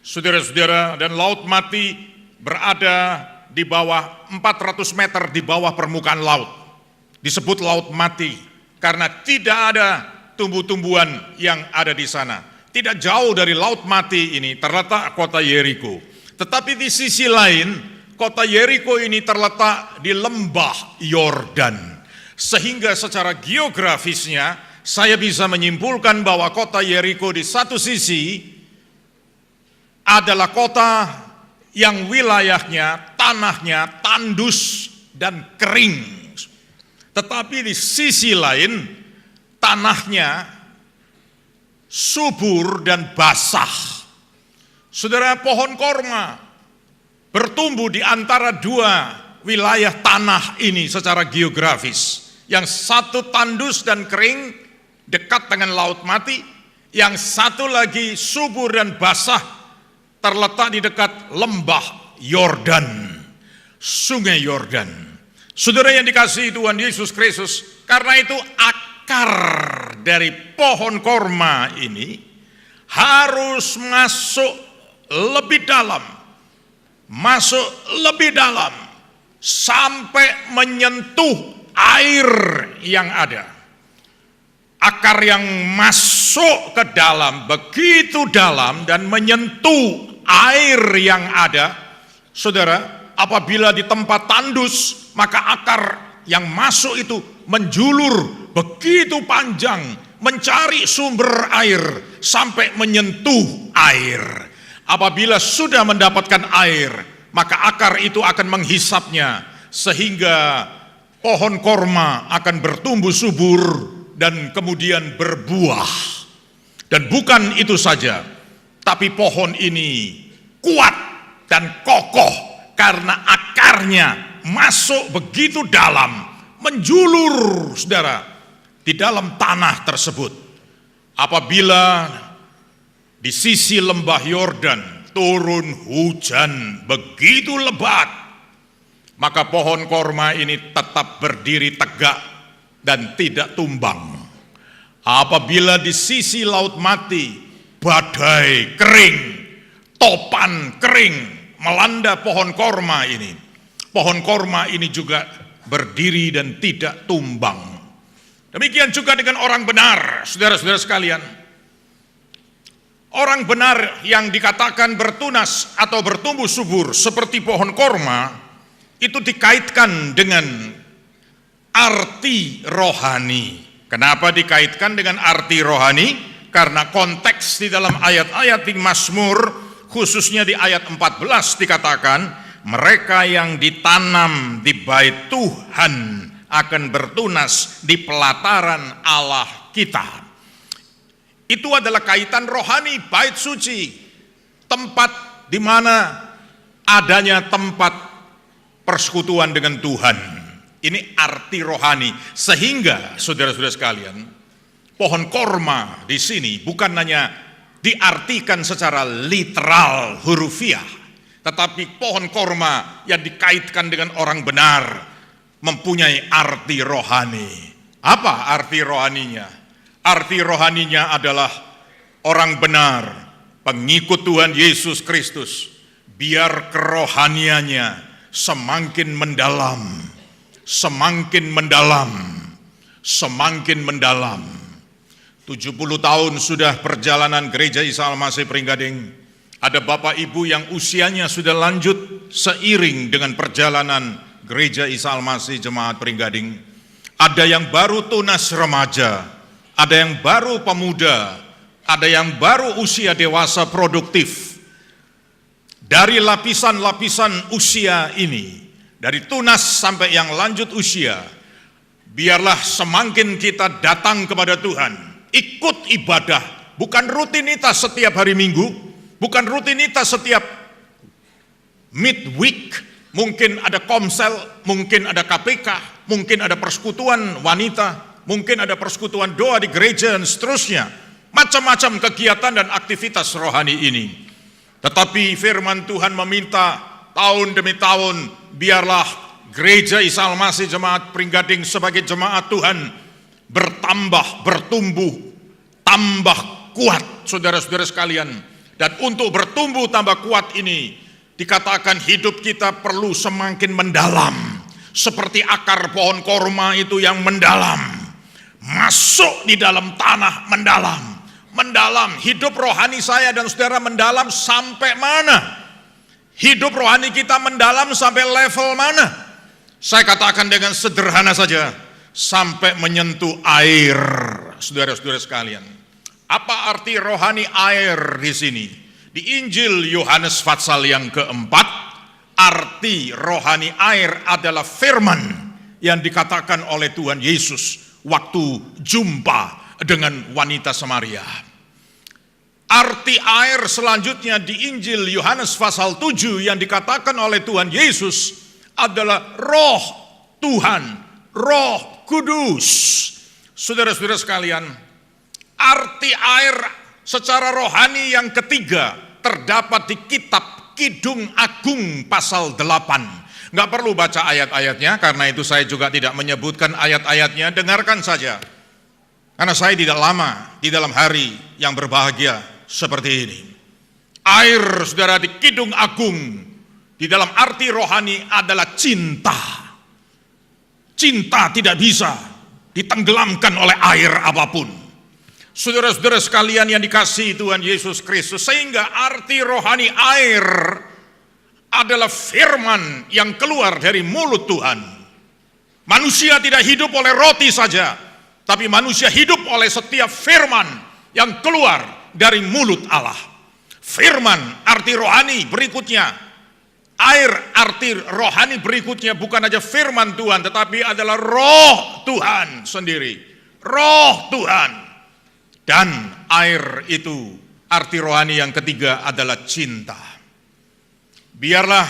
Saudara-saudara, dan Laut Mati berada di bawah 400 meter di bawah permukaan laut. Disebut Laut Mati karena tidak ada tumbuh-tumbuhan yang ada di sana. Tidak jauh dari Laut Mati ini terletak kota Yeriko. Tetapi di sisi lain, kota Yeriko ini terletak di lembah Yordan. Sehingga secara geografisnya saya bisa menyimpulkan bahwa kota Yeriko di satu sisi adalah kota yang wilayahnya, tanahnya tandus dan kering. Tetapi di sisi lain, tanahnya subur dan basah. Saudara, pohon korma bertumbuh di antara dua wilayah tanah ini secara geografis. Yang satu tandus dan kering, dekat dengan Laut Mati. Yang satu lagi subur dan basah, terletak di dekat lembah Yordan, sungai Yordan. Saudara yang dikasihi Tuhan Yesus Kristus, karena itu akar dari pohon korma ini harus masuk lebih dalam, sampai menyentuh air yang ada. Akar yang masuk ke dalam, begitu dalam dan menyentuh air yang ada. Saudara, apabila di tempat tandus, maka akar yang masuk itu menjulur begitu panjang, mencari sumber air sampai menyentuh air. Apabila sudah mendapatkan air, maka akar itu akan menghisapnya sehingga pohon korma akan bertumbuh subur dan kemudian berbuah. Dan bukan itu saja, tapi pohon ini kuat dan kokoh karena akarnya masuk begitu dalam, menjulur, saudara, di dalam tanah tersebut. Apabila di sisi lembah Yordan turun hujan begitu lebat, maka pohon korma ini tetap berdiri tegak dan tidak tumbang. Apabila di sisi Laut Mati badai kering, topan kering melanda pohon korma ini, pohon korma ini juga berdiri dan tidak tumbang. Demikian juga dengan orang benar, saudara-saudara sekalian. Orang benar yang dikatakan bertunas atau bertumbuh subur seperti pohon korma, itu dikaitkan dengan arti rohani. Kenapa dikaitkan dengan arti rohani? Karena konteks di dalam ayat-ayat di Mazmur, khususnya di ayat 14 dikatakan, mereka yang ditanam di bait Tuhan akan bertunas di pelataran Allah kita. Itu adalah kaitan rohani, bait suci, tempat di mana adanya tempat persekutuan dengan Tuhan. Ini arti rohani, sehingga saudara-saudara sekalian, pohon korma di sini bukan hanya diartikan secara literal hurufiah, tetapi pohon korma yang dikaitkan dengan orang benar mempunyai arti rohani. Apa arti rohaninya? Arti rohaninya adalah orang benar, pengikut Tuhan Yesus Kristus, biar kerohaniannya semakin mendalam, semakin mendalam, semakin mendalam. 70 tahun sudah perjalanan Gereja Isa Al-Masih Pringgading. Ada Bapak Ibu yang usianya sudah lanjut seiring dengan perjalanan Gereja Isa Al-Masih Jemaat Pringgading. Ada yang baru tunas remaja, ada yang baru pemuda, ada yang baru usia dewasa produktif. Dari lapisan-lapisan usia ini, dari tunas sampai yang lanjut usia, biarlah semakin kita datang kepada Tuhan, ikut ibadah, bukan rutinitas setiap hari Minggu, bukan rutinitas setiap midweek, mungkin ada komsel, mungkin ada KPK, mungkin ada persekutuan wanita, mungkin ada persekutuan doa di gereja dan seterusnya, macam-macam kegiatan dan aktivitas rohani ini. Tetapi firman Tuhan meminta tahun demi tahun, biarlah Gereja Isa Al-Masih Jemaat Pringgading sebagai jemaat Tuhan bertambah, bertumbuh, tambah kuat, saudara-saudara sekalian. Dan untuk bertumbuh tambah kuat ini, dikatakan hidup kita perlu semakin mendalam, seperti akar pohon korma itu yang mendalam, masuk di dalam tanah, mendalam. Hidup rohani saya dan saudara mendalam sampai mana? Hidup rohani kita mendalam sampai level mana? Saya katakan dengan sederhana saja, sampai menyentuh air, saudara-saudara sekalian. Apa arti rohani air di sini? Di Injil Yohanes pasal yang keempat, arti rohani air adalah firman yang dikatakan oleh Tuhan Yesus waktu jumpa dengan wanita Samaria. Arti air selanjutnya di Injil Yohanes pasal 7 yang dikatakan oleh Tuhan Yesus adalah Roh Tuhan, Roh Kudus. Saudara-saudara sekalian, arti air secara rohani yang ketiga terdapat di kitab Kidung Agung pasal 8. Nggak perlu baca ayat-ayatnya, karena itu saya juga tidak menyebutkan ayat-ayatnya, dengarkan saja. Karena saya tidak lama di dalam hari yang berbahagia seperti ini. Air, saudara, di Kidung Agung di dalam arti rohani adalah cinta. Cinta tidak bisa ditenggelamkan oleh air apapun. Saudara-saudara sekalian yang dikasihi Tuhan Yesus Kristus, sehingga arti rohani air adalah firman yang keluar dari mulut Tuhan. Manusia tidak hidup oleh roti saja, tapi manusia hidup oleh setiap firman yang keluar dari mulut Allah. Firman arti rohani berikutnya, air arti rohani berikutnya bukan saja firman Tuhan, tetapi adalah Roh Tuhan sendiri. Roh Tuhan. Dan air itu arti rohani yang ketiga adalah cinta. Biarlah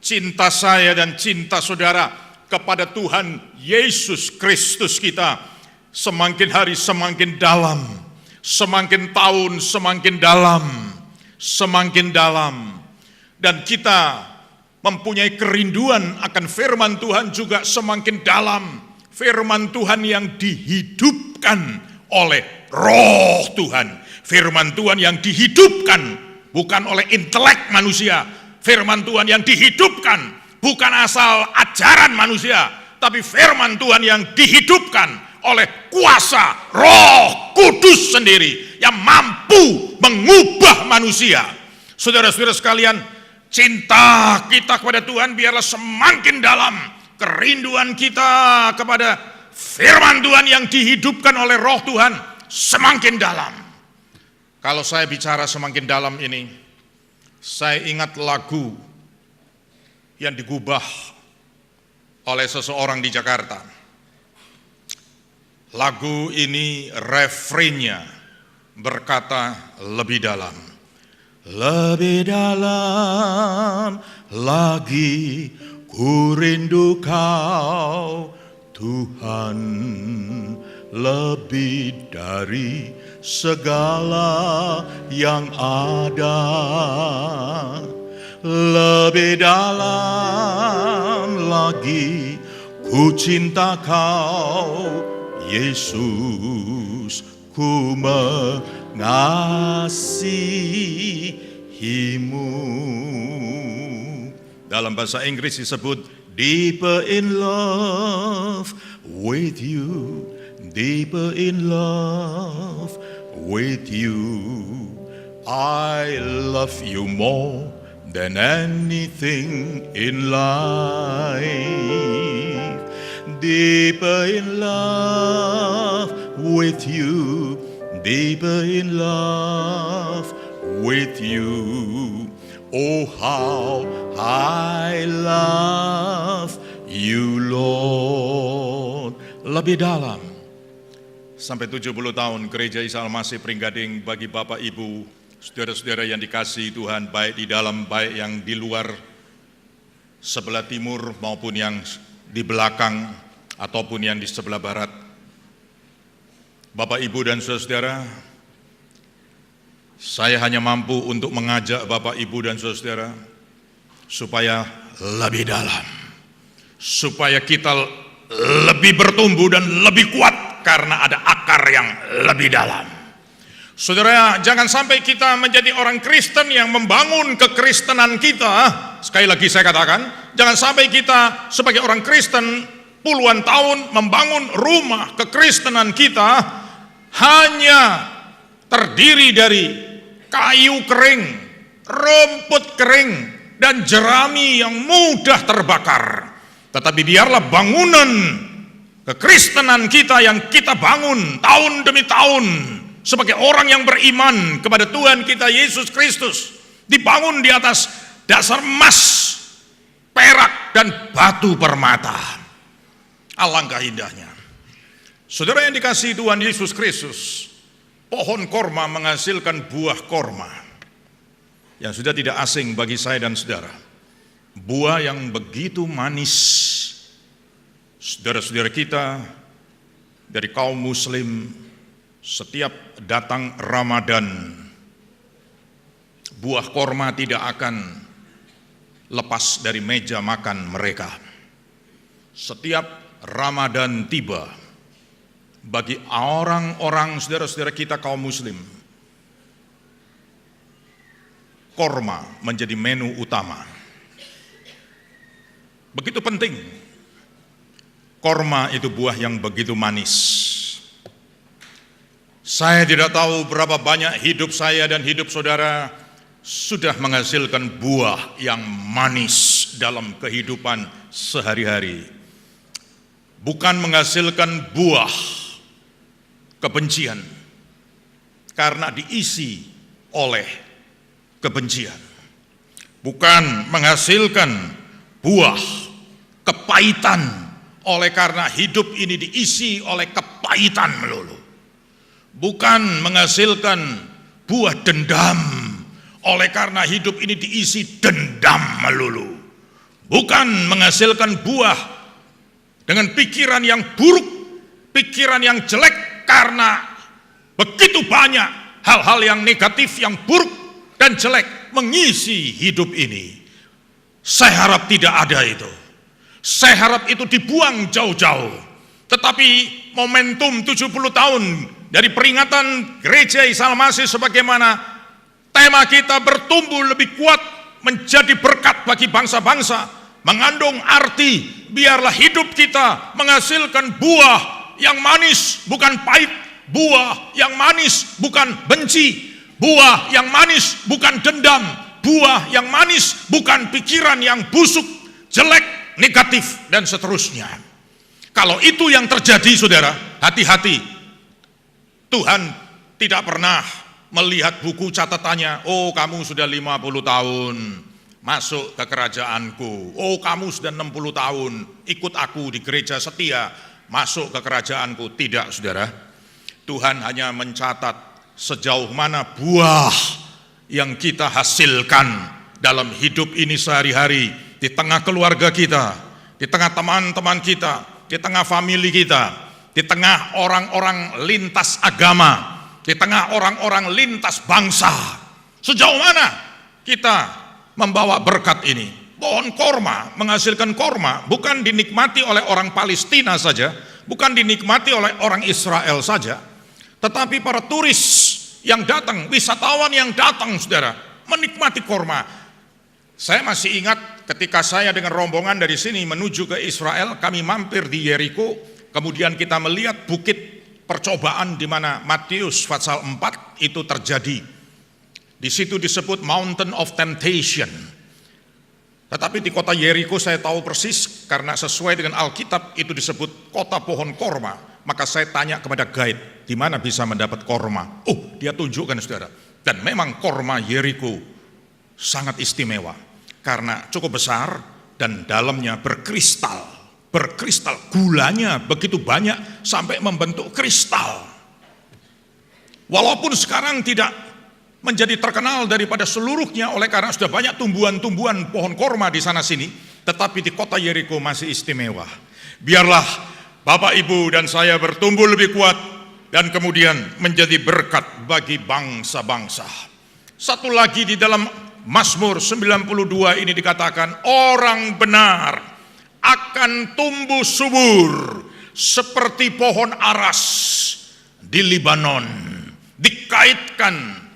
cinta saya dan cinta saudara kepada Tuhan Yesus Kristus kita semakin hari semakin dalam, semakin tahun semakin dalam, semakin dalam. Dan kita mempunyai kerinduan akan firman Tuhan juga semakin dalam. Firman Tuhan yang dihidupkan oleh Roh Tuhan. Firman Tuhan yang dihidupkan bukan oleh intelek manusia. Firman Tuhan yang dihidupkan bukan asal ajaran manusia, tapi firman Tuhan yang dihidupkan oleh kuasa Roh Kudus sendiri yang mampu mengubah manusia. Saudara-saudara sekalian, cinta kita kepada Tuhan biarlah semakin dalam. Kerinduan kita kepada firman Tuhan yang dihidupkan oleh Roh Tuhan semakin dalam. Kalau saya bicara semakin dalam ini, saya ingat lagu yang digubah oleh seseorang di Jakarta. Lagu ini refrennya berkata lebih dalam. Lebih dalam lagi ku rindu Kau Tuhan, lebih dari segala yang ada. Lebih dalam lagi ku cinta Kau Yesus, ku mengasihimu. Dalam bahasa Inggris disebut deeper in love with you, deeper in love with you. I love you more than anything in life. Deeper in love with you, deeper in love with you. Oh, how I love you, Lord. Lebih dalam. Sampai 70 tahun Gereja Isa Al-Masih Pringgading bagi Bapak Ibu, saudara-saudara yang dikasihi Tuhan, baik di dalam, baik yang di luar, sebelah timur maupun yang di belakang, ataupun yang di sebelah barat. Bapak, Ibu, dan saudara-saudara, saya hanya mampu untuk mengajak Bapak, Ibu, dan saudara-saudara supaya lebih dalam, supaya kita lebih bertumbuh dan lebih kuat karena ada akar yang lebih dalam. Saudara, jangan sampai kita menjadi orang Kristen yang membangun kekristenan kita. Sekali lagi saya katakan, jangan sampai kita sebagai orang Kristen puluhan tahun membangun rumah kekristenan kita hanya terdiri dari kayu kering, rumput kering, dan jerami yang mudah terbakar. Tetapi biarlah bangunan kekristenan kita yang kita bangun tahun demi tahun sebagai orang yang beriman kepada Tuhan kita Yesus Kristus dibangun di atas dasar emas, perak, dan batu permata. Alangkah indahnya. Saudara yang dikasihi Tuhan Yesus Kristus, pohon korma menghasilkan buah korma yang sudah tidak asing bagi saya dan saudara. Buah yang begitu manis. Saudara-saudara kita dari kaum muslim setiap datang Ramadan, buah korma tidak akan lepas dari meja makan mereka. Setiap Ramadan tiba, bagi orang-orang saudara-saudara kita kaum muslim, korma menjadi menu utama. Begitu penting. Korma itu buah yang begitu manis. Saya tidak tahu berapa banyak hidup saya dan hidup saudara sudah menghasilkan buah yang manis dalam kehidupan sehari-hari. Bukan menghasilkan buah kebencian karena diisi oleh kebencian. Bukan menghasilkan buah kepahitan oleh karena hidup ini diisi oleh kepahitan melulu. Bukan menghasilkan buah dendam oleh karena hidup ini diisi dendam melulu. Bukan menghasilkan buah dengan pikiran yang buruk, pikiran yang jelek karena begitu banyak hal-hal yang negatif, yang buruk dan jelek mengisi hidup ini. Saya harap tidak ada itu. Saya harap itu dibuang jauh-jauh. Tetapi momentum 70 tahun dari peringatan Gereja Isa Al-Masih sebagaimana tema kita bertumbuh lebih kuat menjadi berkat bagi bangsa-bangsa, mengandung arti biarlah hidup kita menghasilkan buah yang manis bukan pahit, buah yang manis bukan benci, buah yang manis bukan dendam, buah yang manis bukan pikiran yang busuk, jelek, negatif dan seterusnya. Kalau itu yang terjadi saudara, hati-hati. Tuhan tidak pernah melihat buku catatannya, oh kamu sudah 50 tahun masuk ke kerajaanku, oh kamu sudah 60 tahun ikut aku di gereja setia masuk ke kerajaanku. Tidak saudara, Tuhan hanya mencatat sejauh mana buah yang kita hasilkan dalam hidup ini sehari-hari, di tengah keluarga kita, di tengah teman-teman kita, di tengah famili kita, di tengah orang-orang lintas agama, di tengah orang-orang lintas bangsa. Sejauh mana kita membawa berkat ini? Pohon korma menghasilkan korma bukan dinikmati oleh orang Palestina saja, bukan dinikmati oleh orang Israel saja, tetapi para turis yang datang, wisatawan yang datang saudara, menikmati korma. Saya masih ingat ketika saya dengan rombongan dari sini menuju ke Israel, kami mampir di Yeriko, kemudian kita melihat bukit percobaan di mana Matius pasal 4 itu terjadi. Di situ disebut Mountain of Temptation. Tetapi di kota Yeriko saya tahu persis karena sesuai dengan Alkitab itu disebut kota pohon korma. Maka saya tanya kepada guide, di mana bisa mendapat korma? Oh, dia tunjukkan saudara. Dan memang korma Yeriko sangat istimewa karena cukup besar dan dalamnya berkristal. Berkristal, gulanya begitu banyak sampai membentuk kristal. Walaupun sekarang tidak menjadi terkenal daripada seluruhnya oleh karena sudah banyak tumbuhan-tumbuhan pohon korma di sana sini, tetapi di kota Yeriko masih istimewa. Biarlah Bapak Ibu dan saya bertumbuh lebih kuat dan kemudian menjadi berkat bagi bangsa-bangsa. Satu lagi di dalam Mazmur 92 ini dikatakan, orang benar akan tumbuh subur seperti pohon aras di Libanon, dikaitkan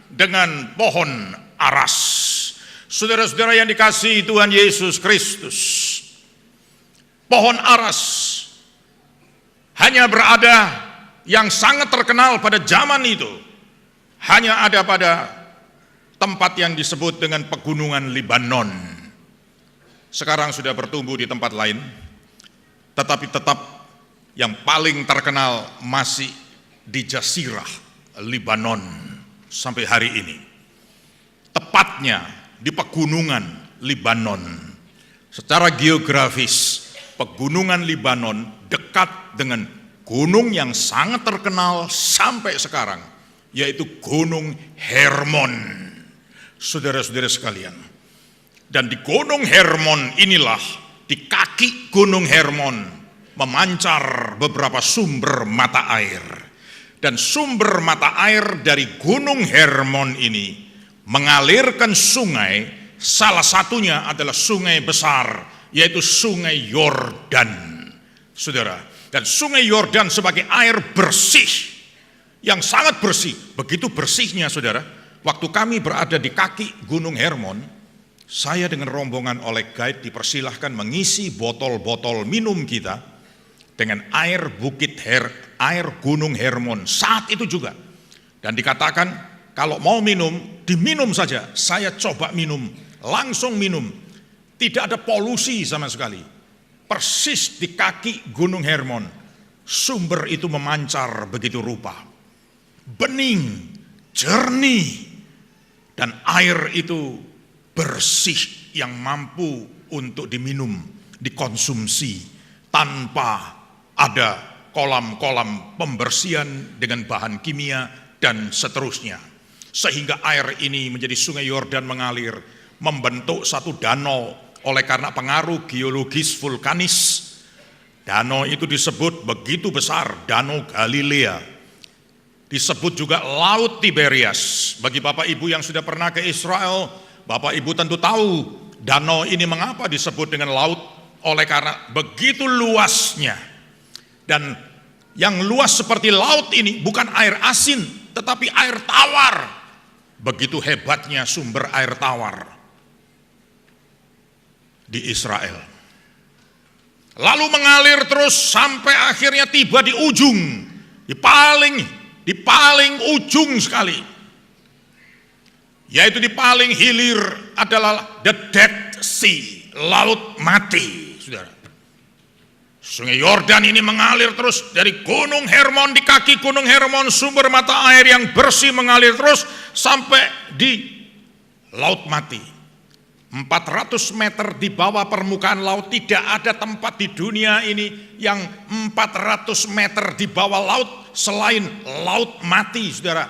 dengan pohon aras. Saudara-saudara yang dikasihi Tuhan Yesus Kristus, pohon aras hanya berada, yang sangat terkenal pada zaman itu hanya ada pada tempat yang disebut dengan pegunungan Libanon. Sekarang sudah bertumbuh di tempat lain, tetapi tetap yang paling terkenal masih di Jazirah Libanon sampai hari ini. Tepatnya di pegunungan Libanon. Secara geografis, pegunungan Libanon dekat dengan gunung yang sangat terkenal sampai sekarang, yaitu Gunung Hermon. Saudara-saudara sekalian, dan di Gunung Hermon inilah, di kaki Gunung Hermon memancar beberapa sumber mata air. Dan sumber mata air dari Gunung Hermon ini mengalirkan sungai, salah satunya adalah sungai besar, yaitu sungai Yordan. Saudara, dan sungai Yordan sebagai air bersih, yang sangat bersih. Begitu bersihnya, saudara, waktu kami berada di kaki Gunung Hermon, saya dengan rombongan oleh guide dipersilahkan mengisi botol-botol minum kita dengan air air Gunung Hermon saat itu juga. Dan dikatakan kalau mau minum, diminum saja. Saya coba minum, langsung minum. Tidak ada polusi sama sekali. Persis di kaki Gunung Hermon, sumber itu memancar begitu rupa. Bening, jernih, dan air itu bersih yang mampu untuk diminum, dikonsumsi tanpa ada kolam-kolam pembersihan dengan bahan kimia dan seterusnya. Sehingga air ini menjadi sungai Yordan mengalir, membentuk satu danau oleh karena pengaruh geologis vulkanis. Danau itu disebut begitu besar, Danau Galilea. Disebut juga Laut Tiberias. Bagi Bapak Ibu yang sudah pernah ke Israel, Bapak Ibu tentu tahu danau ini mengapa disebut dengan laut, oleh karena begitu luasnya. Dan yang luas seperti laut ini bukan air asin, tetapi air tawar. Begitu hebatnya sumber air tawar di Israel. Lalu mengalir terus sampai akhirnya tiba di ujung, di paling ujung sekali, yaitu di paling hilir adalah the Dead Sea, laut mati, saudara. Sungai Yordan ini mengalir terus dari Gunung Hermon, di kaki Gunung Hermon sumber mata air yang bersih mengalir terus sampai di laut mati. 400 meter di bawah permukaan laut, tidak ada tempat di dunia ini yang 400 meter di bawah laut selain laut mati, saudara.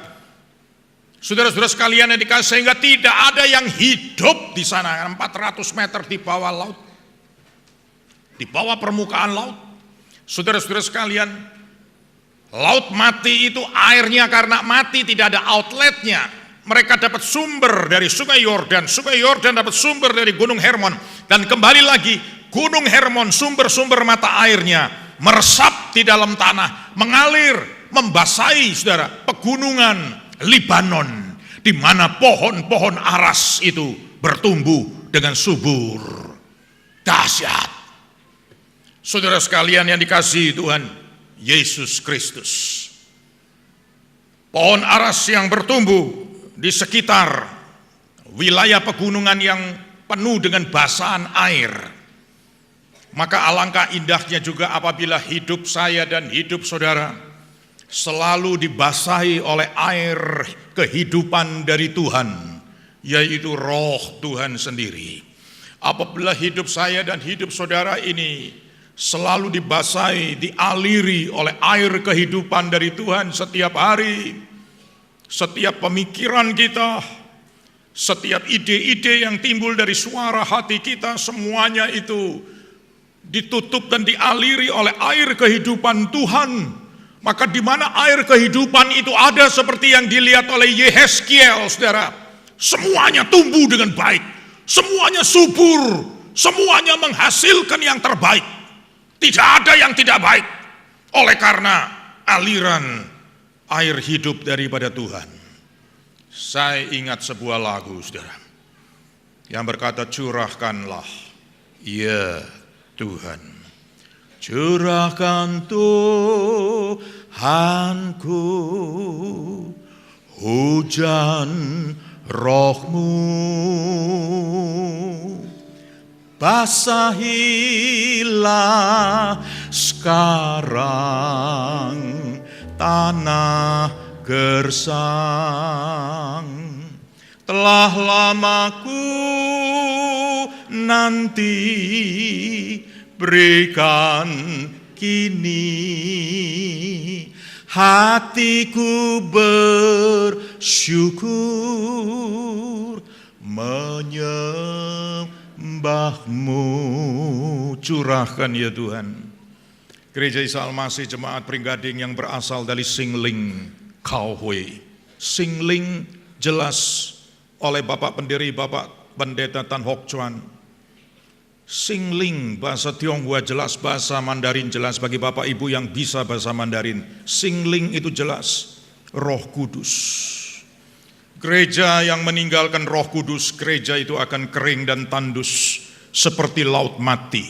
Saudara-saudara sekalian yang dikasih, sehingga tidak ada yang hidup di sana. 400 meter di bawah laut, di bawah permukaan laut. Saudara-saudara sekalian, laut mati itu airnya karena mati tidak ada outletnya. Mereka dapat sumber dari sungai Yordan dapat sumber dari Gunung Hermon. Dan kembali lagi, Gunung Hermon sumber-sumber mata airnya meresap di dalam tanah, mengalir, membasahi, saudara, pegunungan Libanon, di mana pohon-pohon aras itu bertumbuh dengan subur. Dahsyat. Saudara sekalian yang dikasihi Tuhan Yesus Kristus, pohon aras yang bertumbuh di sekitar wilayah pegunungan yang penuh dengan basahan air. Maka alangkah indahnya juga apabila hidup saya dan hidup saudara selalu dibasahi oleh air kehidupan dari Tuhan, yaitu Roh Tuhan sendiri. Apabila hidup saya dan hidup saudara ini selalu dibasahi, dialiri oleh air kehidupan dari Tuhan setiap hari, setiap pemikiran kita, setiap ide-ide yang timbul dari suara hati kita, semuanya itu ditutup dan dialiri oleh air kehidupan Tuhan. Maka di mana air kehidupan itu ada seperti yang dilihat oleh Yehezkiel, saudara, semuanya tumbuh dengan baik, semuanya subur, semuanya menghasilkan yang terbaik. Tidak ada yang tidak baik, oleh karena aliran air hidup daripada Tuhan. Saya ingat sebuah lagu, saudara, yang berkata, curahkanlah, ya Tuhan, curahkan Tuhanku hujan Roh-Mu, basahilah sekarang tanah gersang. Telah lama ku nanti, berikan kini hatiku bersyukur menyembah-Mu. Curahkan ya Tuhan. Gereja Isa Almasih Jemaat Pringgading yang berasal dari Singling, Kauhui. Singling jelas oleh Bapak Pendiri, Bapak Pendeta Tan Hock Chuan. Singling bahasa Tionghoa jelas, bahasa Mandarin jelas bagi Bapak Ibu yang bisa bahasa Mandarin. Singling itu jelas Roh Kudus. Gereja yang meninggalkan Roh Kudus, gereja itu akan kering dan tandus seperti laut mati.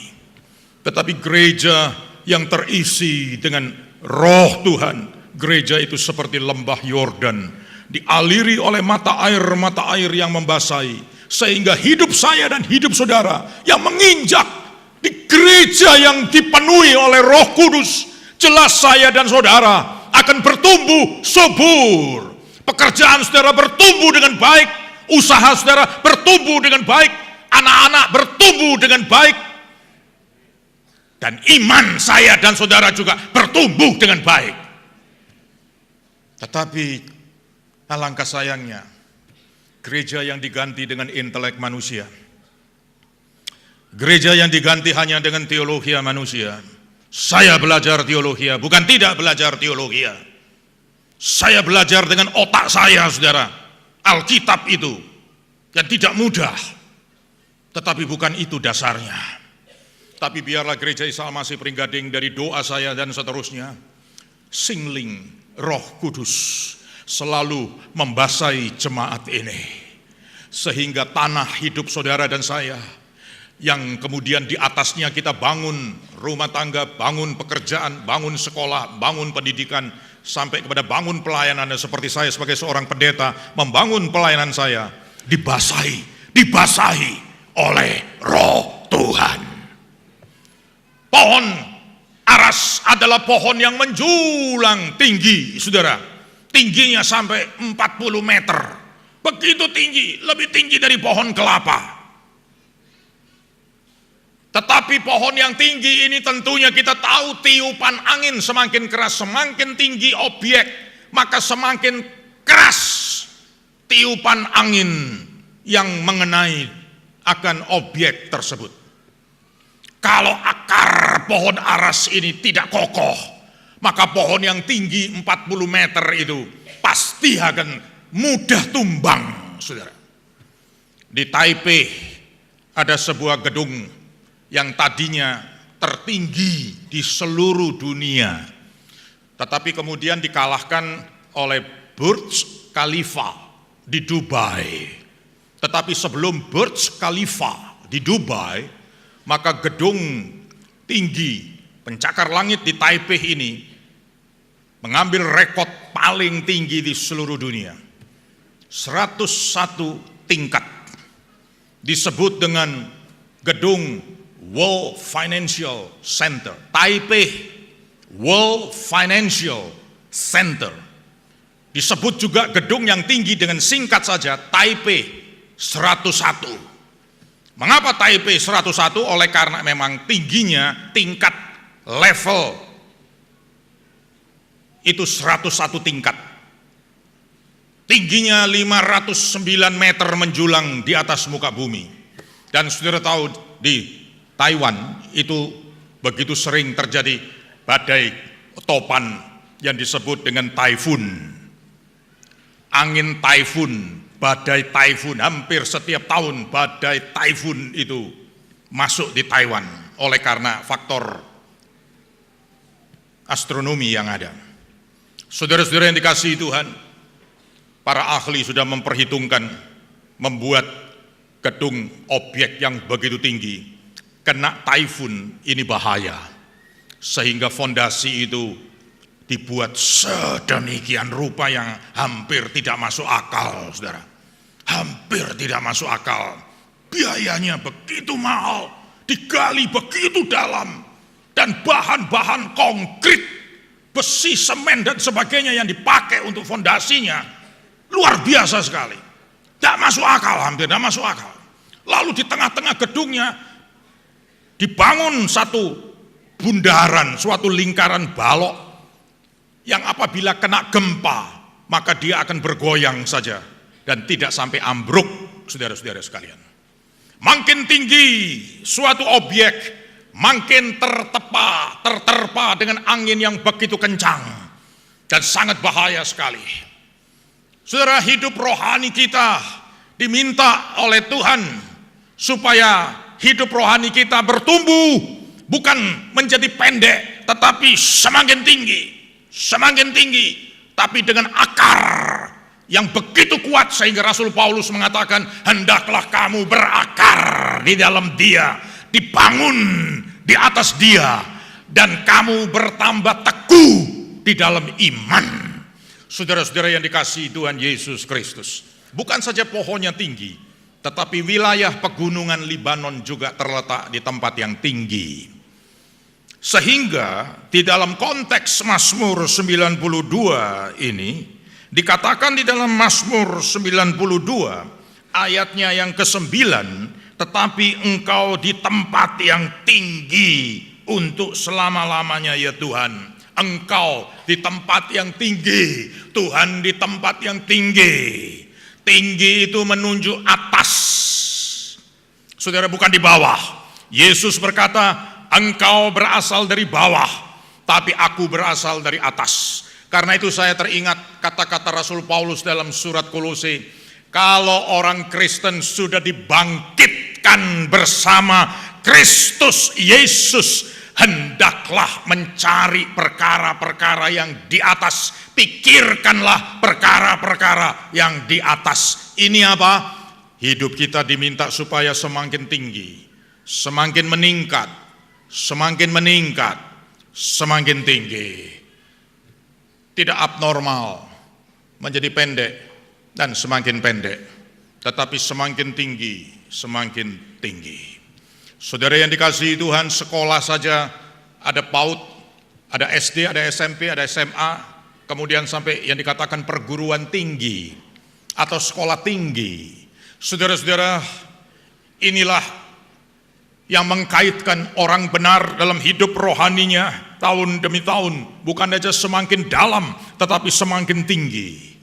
Tetapi gereja yang terisi dengan Roh Tuhan, gereja itu seperti lembah Yordan, dialiri oleh mata air yang membasahi, sehingga hidup saya dan hidup saudara yang menginjak di gereja yang dipenuhi oleh Roh Kudus, jelas saya dan saudara akan bertumbuh subur. Pekerjaan saudara bertumbuh dengan baik, usaha saudara bertumbuh dengan baik, anak-anak bertumbuh dengan baik, dan iman saya dan saudara juga bertumbuh dengan baik. Tetapi alangkah sayangnya, gereja yang diganti dengan intelek manusia, gereja yang diganti hanya dengan teologi manusia. Saya belajar teologi, bukan tidak belajar teologi. Saya belajar dengan otak saya, saudara. Alkitab itu yang tidak mudah, tetapi bukan itu dasarnya. Tapi biarlah Gereja Isa Almasih Pringgading dari doa saya dan seterusnya, Singling Roh Kudus selalu membasahi jemaat ini, sehingga tanah hidup saudara dan saya, yang kemudian di atasnya kita bangun rumah tangga, bangun pekerjaan, bangun sekolah, bangun pendidikan, sampai kepada bangun pelayanan. Seperti saya sebagai seorang pendeta membangun pelayanan saya, dibasahi oleh Roh Tuhan. Pohon aras adalah pohon yang menjulang tinggi, saudara. Tingginya sampai 40 meter. Begitu tinggi, lebih tinggi dari pohon kelapa. Tetapi pohon yang tinggi ini tentunya kita tahu tiupan angin semakin keras, semakin tinggi objek, maka semakin keras tiupan angin yang mengenai akan objek tersebut. Kalau akar pohon aras ini tidak kokoh, maka pohon yang tinggi 40 meter itu pasti akan mudah tumbang, saudara. Di Taipei ada sebuah gedung yang tadinya tertinggi di seluruh dunia, tetapi kemudian dikalahkan oleh Burj Khalifa di Dubai. Tetapi sebelum Burj Khalifa di Dubai, maka gedung tinggi pencakar langit di Taipei ini mengambil rekod paling tinggi di seluruh dunia. 101 tingkat. Disebut dengan gedung World Financial Center. Taipei World Financial Center. Disebut juga gedung yang tinggi dengan singkat saja Taipei 101. Mengapa Taipei 101? Oleh karena memang tingginya tingkat level itu 101 tingkat. Tingginya 509 meter menjulang di atas muka bumi. Dan saudara tahu di Taiwan itu begitu sering terjadi badai topan yang disebut dengan taifun. Angin taifun, badai taifun, hampir setiap tahun badai taifun itu masuk di Taiwan oleh karena faktor astronomi yang ada. Saudara-saudara yang dikasihi Tuhan, para ahli sudah memperhitungkan membuat gedung objek yang begitu tinggi. Kena taifun ini bahaya, sehingga fondasi itu dibuat sedemikian rupa yang hampir tidak masuk akal, saudara. Hampir tidak masuk akal. Biayanya begitu mahal, digali begitu dalam, dan bahan-bahan konkret, besi, semen, dan sebagainya yang dipakai untuk fondasinya luar biasa sekali. Tidak masuk akal, hampir tidak masuk akal. Lalu di tengah-tengah gedungnya dibangun satu bundaran, suatu lingkaran balok yang apabila kena gempa, maka dia akan bergoyang saja dan tidak sampai ambruk, saudara-saudara sekalian. Makin tinggi suatu objek, makin terterpa dengan angin yang begitu kencang dan sangat bahaya sekali. Saudara, hidup rohani kita diminta oleh Tuhan supaya hidup rohani kita bertumbuh, bukan menjadi pendek, tetapi semakin tinggi, tapi dengan akar yang begitu kuat sehingga Rasul Paulus mengatakan, hendaklah kamu berakar di dalam Dia, dibangun di atas Dia, dan kamu bertambah teguh di dalam iman. Saudara-saudara yang dikasihi Tuhan Yesus Kristus, bukan saja pohonnya tinggi, tetapi wilayah pegunungan Libanon juga terletak di tempat yang tinggi. Sehingga di dalam konteks Mazmur 92 ini, dikatakan di dalam Mazmur 92 ayatnya yang ke-9, tetapi engkau di tempat yang tinggi untuk selama-lamanya ya Tuhan. Engkau di tempat yang tinggi, Tuhan di tempat yang tinggi. Tinggi itu menunjuk atas, saudara, bukan di bawah. Yesus berkata, engkau berasal dari bawah, tapi aku berasal dari atas. Karena itu saya teringat kata-kata Rasul Paulus dalam surat Kolose, kalau orang Kristen sudah dibangkitkan bersama Kristus Yesus, hendaklah mencari perkara-perkara yang di atas. Pikirkanlah perkara-perkara yang di atas. Ini apa? Hidup kita diminta supaya semakin tinggi, semakin meningkat, semakin tinggi. Tidak abnormal menjadi pendek dan semakin pendek, tetapi semakin tinggi, semakin tinggi. Saudara yang dikasihi Tuhan, sekolah saja ada PAUD, ada SD, ada SMP, ada SMA, kemudian sampai yang dikatakan perguruan tinggi atau sekolah tinggi. Saudara-saudara, inilah yang mengkaitkan orang benar dalam hidup rohaninya tahun demi tahun, bukan saja semakin dalam, tetapi semakin tinggi.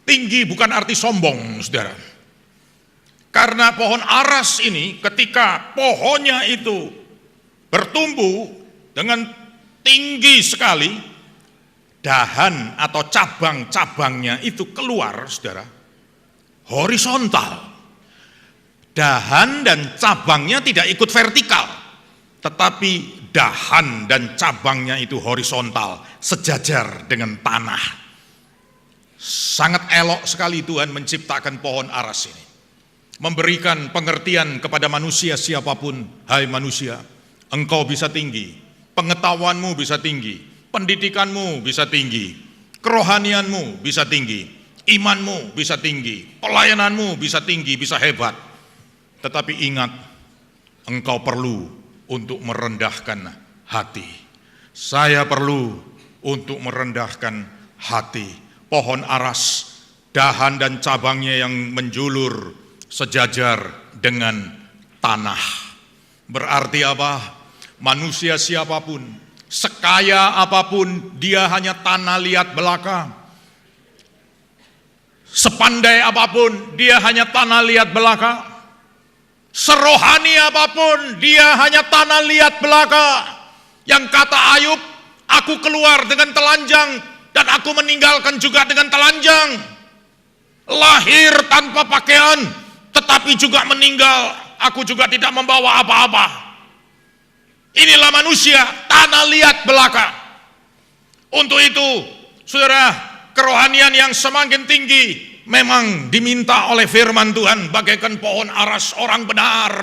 Tinggi bukan arti sombong, saudara. Karena pohon aras ini, ketika pohonnya itu bertumbuh dengan tinggi sekali, dahan atau cabang-cabangnya itu keluar, saudara, horizontal. Dahan dan cabangnya tidak ikut vertikal, tetapi dahan dan cabangnya itu horizontal, sejajar dengan tanah. Sangat elok sekali Tuhan menciptakan pohon aras ini, memberikan pengertian kepada manusia siapapun. Hai manusia, engkau bisa tinggi, pengetahuanmu bisa tinggi, pendidikanmu bisa tinggi, kerohanianmu bisa tinggi, imanmu bisa tinggi, pelayananmu bisa tinggi, bisa hebat. Tetapi ingat, engkau perlu untuk merendahkan hati. Saya perlu untuk merendahkan hati. Pohon aras, dahan dan cabangnya yang menjulur sejajar dengan tanah. Berarti apa? Manusia siapapun, sekaya apapun, dia hanya tanah liat belaka. Sepandai apapun, dia hanya tanah liat belaka. Serohani apapun, dia hanya tanah liat belaka. Yang kata Ayub, aku keluar dengan telanjang dan aku meninggalkan juga dengan telanjang. Lahir tanpa pakaian, tetapi juga meninggal, aku juga tidak membawa apa-apa. Inilah manusia, tanah liat belaka. Untuk itu, saudara, kerohanian yang semakin tinggi memang diminta oleh firman Tuhan, bagaikan pohon aras orang benar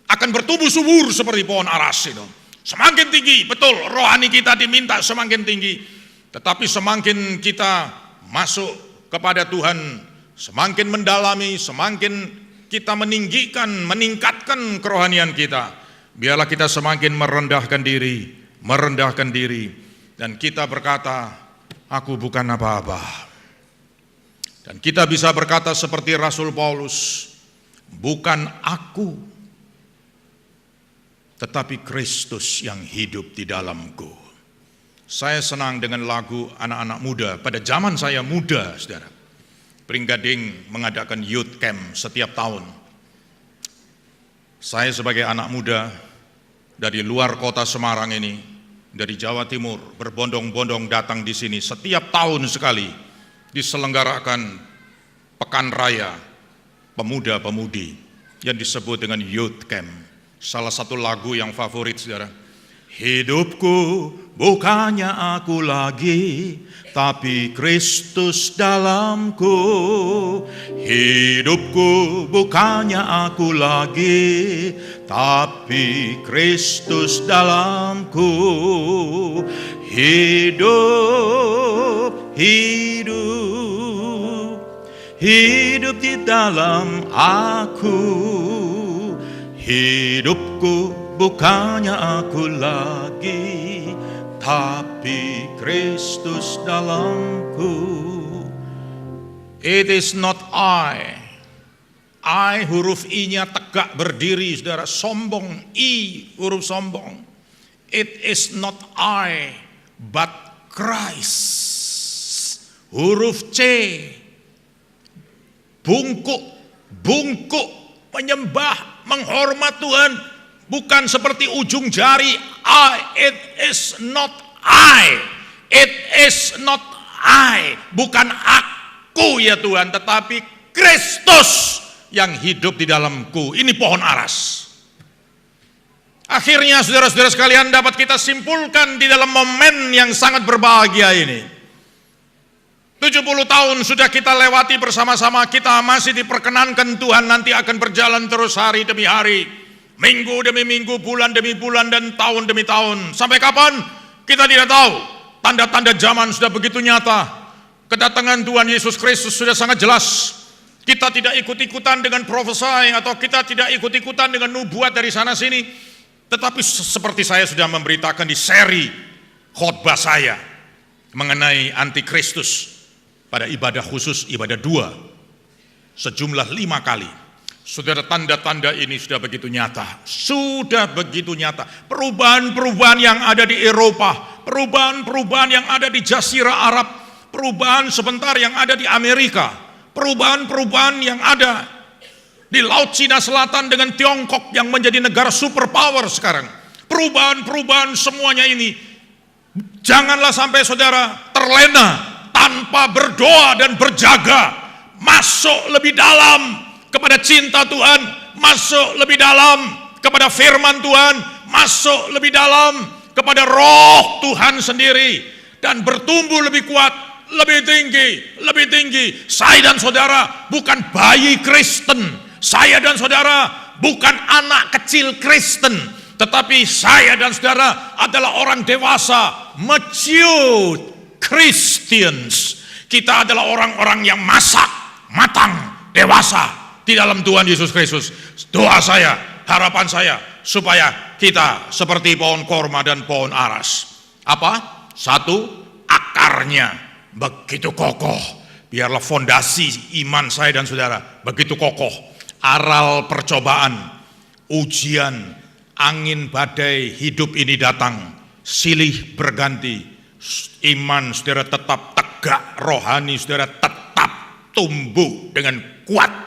akan bertumbuh subur seperti pohon aras itu. Semakin tinggi, betul, rohani kita diminta semakin tinggi. Tetapi semakin kita masuk kepada Tuhan, semakin mendalami, semakin kita meningkatkan kerohanian kita, biarlah kita semakin merendahkan diri, dan kita berkata, aku bukan apa-apa. Dan kita bisa berkata seperti Rasul Paulus, bukan aku, tetapi Kristus yang hidup di dalamku. Saya senang dengan lagu anak-anak muda. Pada zaman saya muda, saudara, Pringgading mengadakan youth camp setiap tahun. Saya sebagai anak muda dari luar kota Semarang ini, dari Jawa Timur, berbondong-bondong datang di sini. Setiap tahun sekali diselenggarakan Pekan Raya Pemuda-Pemudi yang disebut dengan youth camp. Salah satu lagu yang favorit, saudara. Hidupku bukannya aku lagi, tapi Kristus dalamku. Hidupku bukannya aku lagi, tapi Kristus dalamku. Hidup, hidup, hidup di dalam aku. Hidupku bukannya aku lagi, tapi Kristus dalamku. It is not I. I huruf I-nya tegak berdiri, saudara, sombong. I huruf sombong. It is not I, but Christ. Huruf C, bungkuk, menyembah, menghormat Tuhan. Bukan seperti ujung jari, it is not I. It is not I. Bukan aku ya Tuhan, tetapi Kristus yang hidup di dalamku. Ini pohon aras. Akhirnya saudara-saudara sekalian, dapat kita simpulkan di dalam momen yang sangat berbahagia ini. 70 tahun sudah kita lewati bersama-sama, kita masih diperkenankan Tuhan nanti akan berjalan terus hari demi hari. Minggu demi minggu, bulan demi bulan, dan tahun demi tahun. Sampai kapan? Kita tidak tahu. Tanda-tanda zaman sudah begitu nyata. Kedatangan Tuhan Yesus Kristus sudah sangat jelas. Kita tidak ikut-ikutan dengan profesi, atau kita tidak ikut-ikutan dengan nubuat dari sana sini. Tetapi seperti saya sudah memberitakan di seri khotbah saya mengenai antikristus pada ibadah khusus, ibadah 2, sejumlah 5 kali. Saudara, tanda-tanda ini sudah begitu nyata. Sudah begitu nyata. Perubahan-perubahan yang ada di Eropa, perubahan-perubahan yang ada di Jazirah Arab, perubahan sebentar yang ada di Amerika, perubahan-perubahan yang ada di Laut Cina Selatan dengan Tiongkok yang menjadi negara superpower sekarang. Perubahan-perubahan semuanya ini, janganlah sampai saudara terlena tanpa berdoa dan berjaga. Masuk lebih dalam kepada cinta Tuhan, masuk lebih dalam kepada firman Tuhan, masuk lebih dalam kepada roh Tuhan sendiri, dan bertumbuh lebih kuat, lebih tinggi. Saya dan saudara bukan bayi Kristen, saya dan saudara bukan anak kecil Kristen, tetapi saya dan saudara adalah orang dewasa, mature Christians. Kita adalah orang-orang yang matang, dewasa di dalam Tuhan Yesus Kristus. Doa saya, harapan saya, supaya kita seperti pohon korma dan pohon aras. Apa? 1, akarnya begitu kokoh. Biarlah fondasi iman saya dan saudara begitu kokoh. Aral percobaan, ujian, angin badai hidup ini datang, silih berganti. Iman saudara tetap tegak, rohani saudara tetap tumbuh dengan kuat.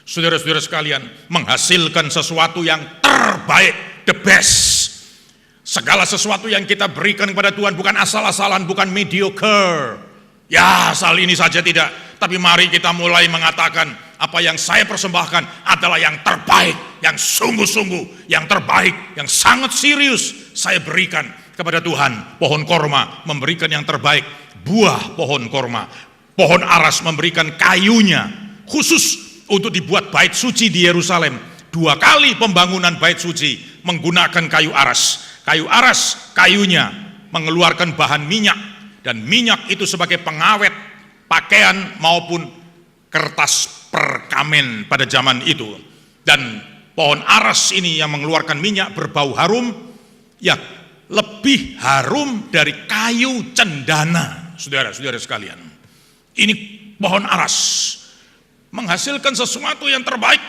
Saudara-saudara sekalian, menghasilkan sesuatu yang terbaik, the best. Segala sesuatu yang kita berikan kepada Tuhan bukan asal-asalan, bukan mediocre. Ya, asal ini saja tidak. Tapi mari kita mulai mengatakan, apa yang saya persembahkan adalah yang terbaik, yang sungguh-sungguh, yang terbaik, yang sangat serius saya berikan kepada Tuhan. Pohon korma memberikan yang terbaik, buah pohon korma. Pohon aras memberikan kayunya, khusus untuk dibuat bait suci di Yerusalem. 2 kali pembangunan bait suci menggunakan kayu aras. Kayu aras, kayunya mengeluarkan bahan minyak, dan minyak itu sebagai pengawet pakaian maupun kertas perkamen pada zaman itu. Dan pohon aras ini yang mengeluarkan minyak berbau harum, ya lebih harum dari kayu cendana. Saudara-saudara sekalian, ini pohon aras menghasilkan sesuatu yang terbaik.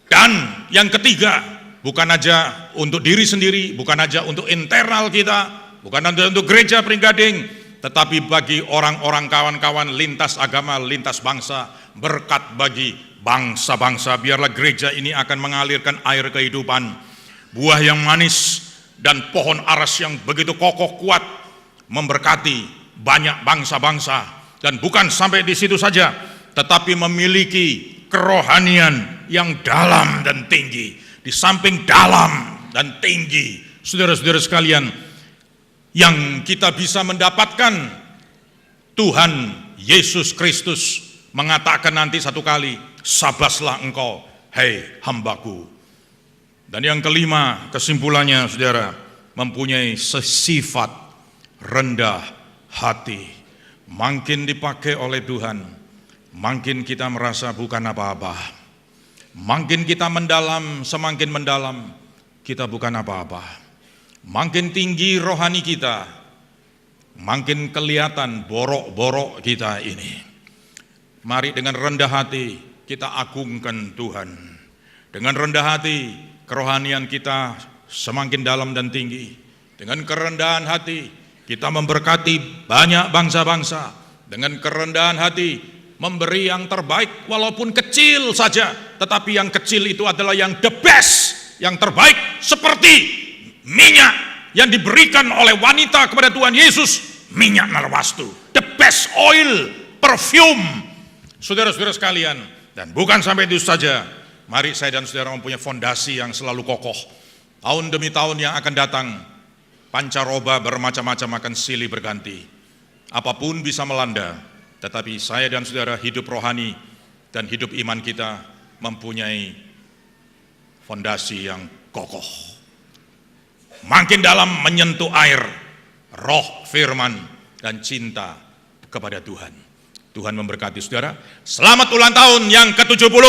Dan yang ketiga, bukan aja untuk diri sendiri, bukan aja untuk internal kita, bukan hanya untuk gereja Pringgading, tetapi bagi orang-orang kawan-kawan lintas agama, lintas bangsa, berkat bagi bangsa-bangsa. Biarlah gereja ini akan mengalirkan air kehidupan, buah yang manis, dan pohon aras yang begitu kokoh kuat, memberkati banyak bangsa-bangsa. Dan bukan sampai di situ saja, tetapi memiliki kerohanian yang dalam dan tinggi. Di samping dalam dan tinggi, saudara-saudara sekalian, yang kita bisa mendapatkan, Tuhan Yesus Kristus mengatakan nanti satu kali, sabaslah engkau, hei hambaku. Dan yang kelima, kesimpulannya saudara, mempunyai sifat rendah hati. Makin dipakai oleh Tuhan, makin kita merasa bukan apa-apa. Makin kita mendalam, semakin mendalam, kita bukan apa-apa. Makin tinggi rohani kita, makin kelihatan borok-borok kita ini. Mari dengan rendah hati kita agungkan Tuhan. Dengan rendah hati kerohanian kita semakin dalam dan tinggi. Dengan kerendahan hati kita memberkati banyak bangsa-bangsa. Dengan kerendahan hati memberi yang terbaik walaupun kecil saja, tetapi yang kecil itu adalah yang the best, yang terbaik, seperti minyak yang diberikan oleh wanita kepada Tuhan Yesus, minyak narwastu, the best oil, perfume. Saudara-saudara sekalian, dan bukan sampai itu saja, mari saya dan saudara mempunyai fondasi yang selalu kokoh. Tahun demi tahun yang akan datang, pancaroba bermacam-macam akan silih berganti. Apapun bisa melanda, tetapi saya dan saudara hidup rohani dan hidup iman kita mempunyai fondasi yang kokoh. Makin dalam menyentuh air, roh, firman, dan cinta kepada Tuhan. Tuhan memberkati saudara. Selamat ulang tahun yang ke-70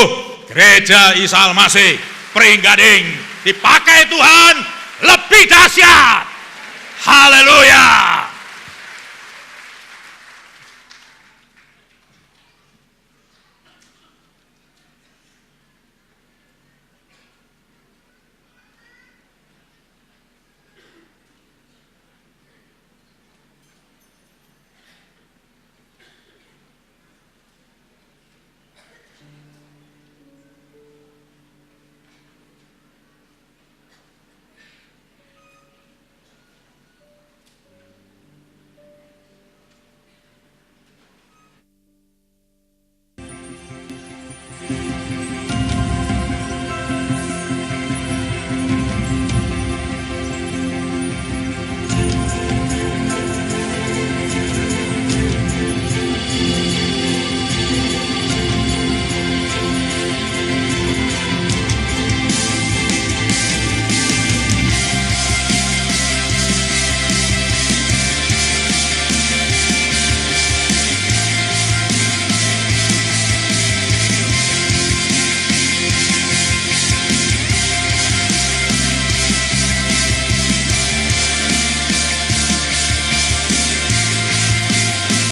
Gereja Isa Almasih Pringgading. Dipakai Tuhan lebih dahsyat. Haleluya.